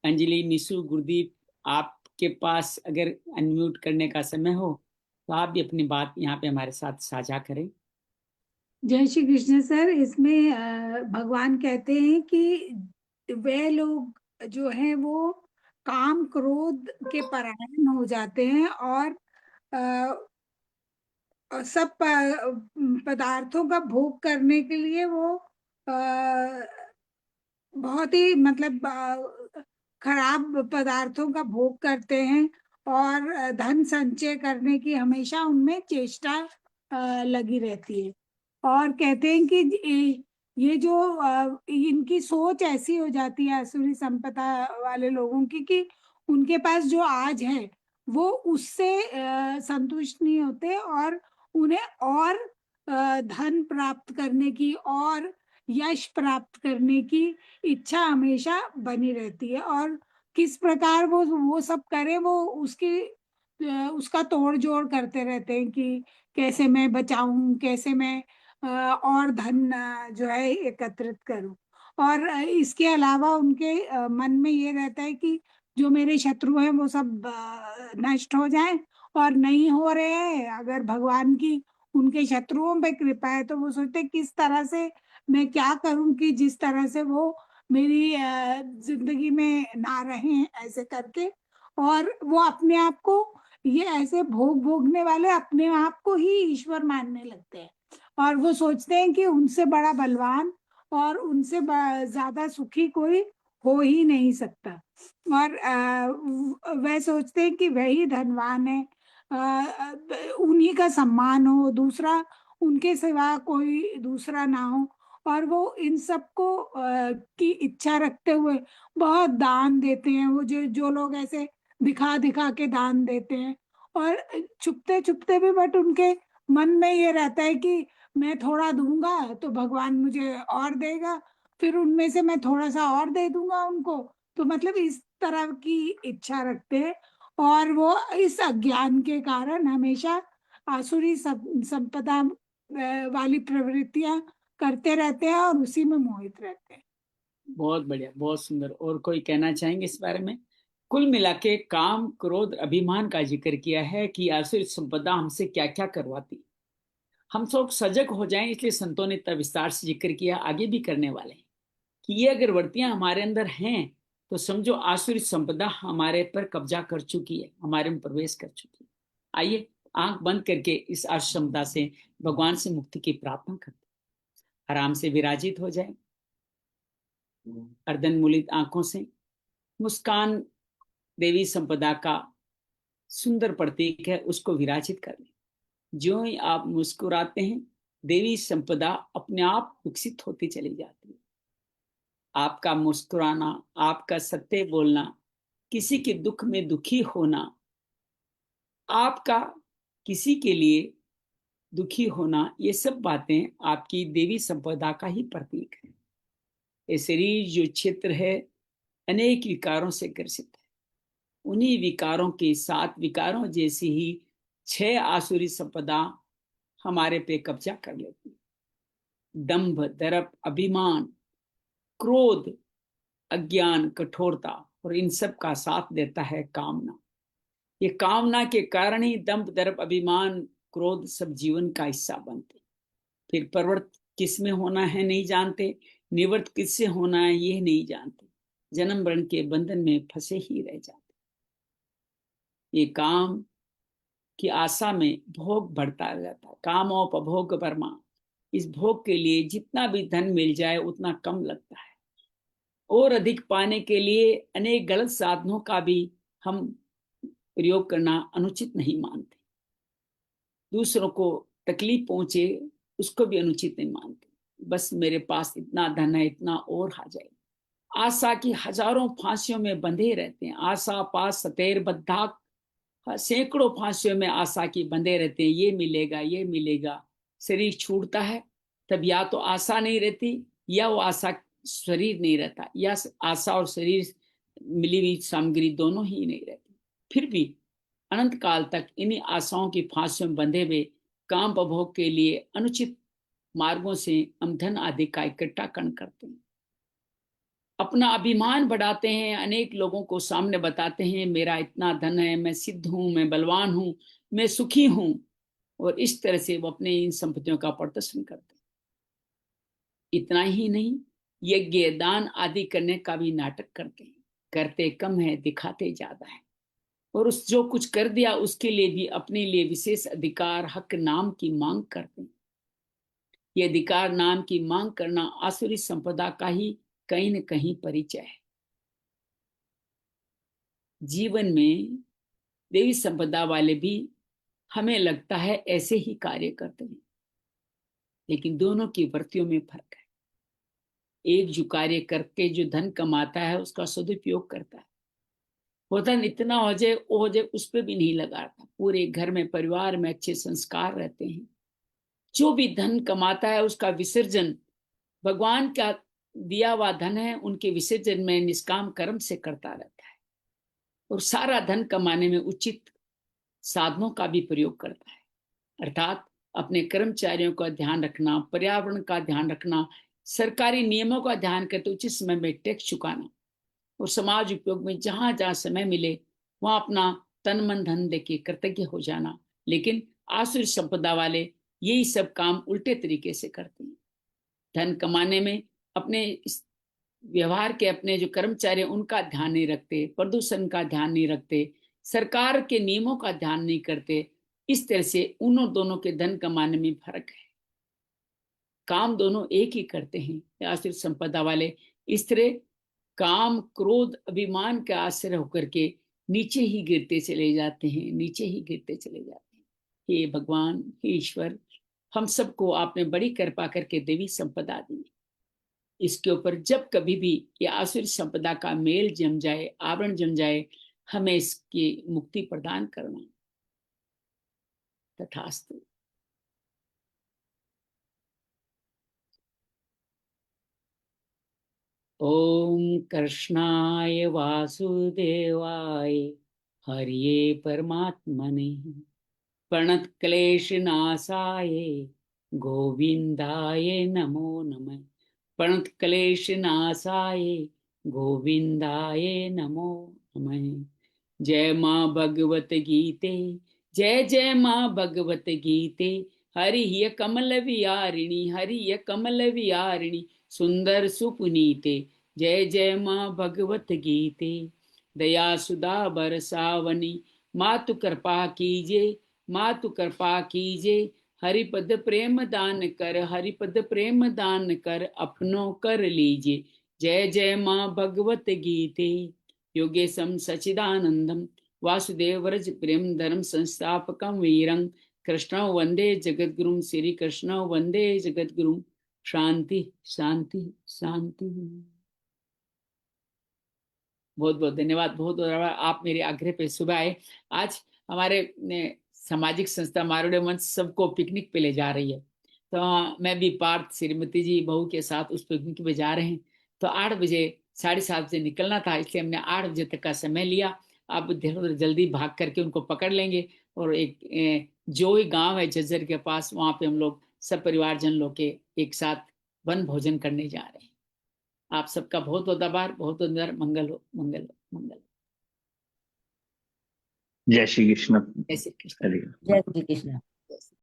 अंजलि, निशु, गुरदीप, आपके पास अगर अनम्यूट करने का समय हो तो आप भी अपनी बात यहाँ पे हमारे साथ साझा करें। जय श्री कृष्ण सर। इसमें भगवान कहते हैं कि वे लोग जो हैं वो काम क्रोध के परायण हो जाते हैं, और सब पदार्थों का भोग करने के लिए वो बहुत ही मतलब खराब पदार्थों का भोग करते हैं, और धन संचय करने की हमेशा उनमें चेष्टा लगी रहती है। और कहते हैं कि ये जो इनकी सोच ऐसी हो जाती है आसुरी संपदा वाले लोगों की, कि उनके पास जो आज है वो उससे संतुष्ट नहीं होते, और उन्हें और धन प्राप्त करने की और यश प्राप्त करने की इच्छा हमेशा बनी रहती है। और किस प्रकार वो सब करे, वो उसका तोड़ जोड़ करते रहते हैं कि कैसे मैं बचाऊं, कैसे मैं और धन जो है एकत्रित करूं। और इसके अलावा उनके मन में ये रहता है कि जो मेरे शत्रु हैं वो सब नष्ट हो जाएं, और नहीं हो रहे हैं। अगर भगवान की उनके शत्रुओं पे कृपा है तो वो सोचते किस तरह से मैं क्या करूं कि जिस तरह से वो मेरी जिंदगी में ना रहें, ऐसे करके। और वो अपने आप को, ये ऐसे भोगने वाले अपने आप को ही ईश्वर मानने लगते हैं, और वो सोचते हैं कि उनसे बड़ा बलवान और उनसे ज्यादा सुखी कोई हो ही नहीं सकता। और वह सोचते हैं कि वही धनवान है, उन्हीं का सम्मान हो, दूसरा उनके सिवा कोई दूसरा ना हो। और वो इन सबको की इच्छा रखते हुए बहुत दान देते हैं। वो जो लोग ऐसे दिखा दिखा के दान देते हैं, और छुपते छुपते भी, बट उनके मन में ये रहता है कि मैं थोड़ा दूंगा तो भगवान मुझे और देगा, फिर उनमें से मैं थोड़ा सा और दे दूंगा उनको। तो मतलब इस तरह की इच्छा रखते हैं, और वो इस अज्ञान के कारण हमेशा आसुरी संपदा वाली प्रवृत्तियां करते रहते हैं और उसी में मोहित रहते हैं। बहुत बढ़िया, बहुत सुंदर। और कोई कहना चाहेंगे इस बारे में? कुल मिला के काम क्रोध अभिमान का जिक्र किया है कि आसुरी संपदा हमसे क्या क्या करवाती। हम सब सजग हो जाएं, इसलिए संतों ने इतना विस्तार से जिक्र किया, आगे भी करने वाले हैं कि ये अगर वृत्तियां हमारे अंदर हैं तो समझो आसुरी संपदा हमारे पर कब्जा कर चुकी है, हमारे में प्रवेश कर चुकी है। आइए आंख बंद करके इस आसुरी संपदा से, भगवान से मुक्ति की प्रार्थना करते, आराम से विराजित हो जाए, अर्धन मूलित आंखों से। मुस्कान देवी संपदा का सुंदर प्रतीक है, उसको विराजित कर लें। जो ही आप मुस्कुराते हैं देवी संपदा अपने आप विकसित होती चली जाती है। आपका मुस्कुराना, आपका सत्य बोलना, किसी के दुख में दुखी होना, आपका किसी के लिए दुखी होना, ये सब बातें आपकी देवी संपदा का ही प्रतीक है। ये शरीर जो क्षेत्र है अनेक विकारों से ग्रसित है, उन्हीं विकारों के साथ विकारों जैसी ही 6 आसुरी संपदा हमारे पे कब्जा कर लेती है। दंभ, दर्प, अभिमान, क्रोध, अज्ञान, कठोरता, और इन सब का साथ देता है कामना। ये कामना के कारण ही दंभ, दर्प, अभिमान, क्रोध सब जीवन का हिस्सा बनते। फिर प्रवृत्त किस में होना है नहीं जानते, निवृत्त किससे होना है ये नहीं जानते, जन्म मरण के बंधन में फंसे ही रह जाते। ये काम की आशा में भोग बढ़ता जाता है। कामोपभोग परमा, इस भोग के लिए जितना भी धन मिल जाए उतना कम लगता है, और अधिक पाने के लिए अनेक गलत साधनों का भी हम प्रयोग करना अनुचित नहीं मानते। दूसरों को तकलीफ पहुंचे उसको भी अनुचित नहीं मानते। बस मेरे पास इतना धन है, इतना और आ जाए। आशा की हजारों फांसियों में बंधे रहते हैं। आशा पास सतेर बद्धा, सैकड़ों फांसियों में आशा की बंधे रहते हैं। ये मिलेगा, ये मिलेगा। शरीर छूटता है तब या तो आशा नहीं रहती, या वो आशा शरीर नहीं रहता, या आशा और शरीर मिली हुई सामग्री दोनों ही नहीं रहती। फिर भी अनंत काल तक इन्हीं आशाओं की फांसियों में बंधे हुए काम उपभोग के लिए अनुचित मार्गों से हम धन आदि का इकट्ठाकरण करते हैं। अपना अभिमान बढ़ाते हैं, अनेक लोगों को सामने बताते हैं मेरा इतना धन है, मैं सिद्ध हूं, मैं बलवान हूं, मैं सुखी हूं, और इस तरह से वो अपने इन संपत्तियों का प्रदर्शन करते हैं। इतना ही नहीं, यज्ञ दान आदि करने का भी नाटक करते हैं। करते कम है, दिखाते ज्यादा है, और उस जो कुछ कर दिया उसके लिए भी अपने लिए विशेष अधिकार, हक, नाम की मांग करते हैं। ये अधिकार, नाम की मांग करना आसुरी संपदा का ही कहीं न कहीं परिचय है। जीवन में देवी संपदा वाले भी हमें लगता है ऐसे ही कार्य करते हैं, लेकिन दोनों की वृत्तियों में फर्क है। एक जो कार्य करके जो धन कमाता है उसका सदुपयोग करता है, वो धन इतना हो जाए वो हो जाए उस पर भी नहीं लगाता। पूरे घर में, परिवार में अच्छे संस्कार रहते हैं। जो भी धन कमाता है उसका विसर्जन भगवान का दिया हुआ धन है, उनके विसर्जन में निष्काम कर्म से करता रहता है, और सारा धन कमाने में उचित साधनों का भी प्रयोग करता है। अर्थात अपने कर्मचारियों का ध्यान रखना, पर्यावरण का ध्यान रखना, सरकारी नियमों का ध्यान करते उचित समय में टैक्स चुकाना, और समाज उपयोग में जहां जहां समय मिले वहां अपना तन मन धन देके कृतज्ञ हो जाना। लेकिन आसुरी संपदा वाले यही सब काम उल्टे तरीके से करते हैं। धन कमाने में अपने व्यवहार के, अपने जो कर्मचारी उनका ध्यान नहीं रखते, प्रदूषण का ध्यान नहीं रखते, सरकार के नियमों का ध्यान नहीं करते। इस तरह से उन दोनों के धन कमाने में फर्क है। काम दोनों एक ही करते हैं। आसुरी संपदा वाले इस तरह काम, क्रोध, अभिमान के आश्रय होकर के नीचे ही गिरते चले जाते हैं, नीचे ही गिरते चले जाते हैं। हे भगवान, हे ईश्वर, हम सबको आपने बड़ी कृपा करके देवी संपदा दी। इसके ऊपर जब कभी भी ये आसुरी संपदा का मेल जम जाए, आवरण जम जाए, हमें इसकी मुक्ति प्रदान करना। तथास्तु। ओम कृष्णाय वासुदेवाय हरिये परमात्मने प्रणत क्लेश नाशाय गोविंदाय नमो नमः। प्रणत क्लेश नाशाय गोविंदाय नमो नमः। जय माँ भगवत गीते, जय जय माँ भगवत गीते। हरि कमल विहारिणी, हरि कमल विहारिणी, सुंदर सुपुनीते। जय जय माँ भगवत गीते। दया सुधा बरसावनी, मातु कृपा कीजिए, मातु कृपा कीजिए। हरिपद प्रेम दान कर, हरिपद प्रेम दान कर, अपनों कर लीजिए। जय जय माँ भगवत गीते। योगेशम सचिदानंदम वासुदेव व्रज प्रेम धर्म संस्थापकम वीरं कृष्ण वंदे जगद्गुरुं। श्री कृष्ण वंदे जगद्गुरुं। शांति शांति शांति। बहुत बहुत धन्यवाद, बहुत बहुत धन्यवाद। आप मेरे आग्रह पे सुबह आए। आज हमारे सामाजिक संस्था मारुड़े मंच सबको पिकनिक पे ले जा रही है, तो मैं भी पार्थ, श्रीमती जी, बहू के साथ उस पिकनिक पे जा रहे हैं। तो 8 बजे, 7:30 बजे निकलना था, इसलिए हमने 8 बजे तक का समय लिया। अब जल्दी भाग करके उनको पकड़ लेंगे और एक जो ही गांव है जज्जर के पास, वहां पे हम लोग सब परिवारजन लोग के एक साथ वन भोजन करने जा रहे हैं। आप सबका बहुत बहुत आभार, बहुत बहुत मंगल हो, मंगल हो, मंगल हो। जय श्री कृष्ण। जय श्री कृष्ण। हरि जय श्री कृष्ण। जय श्री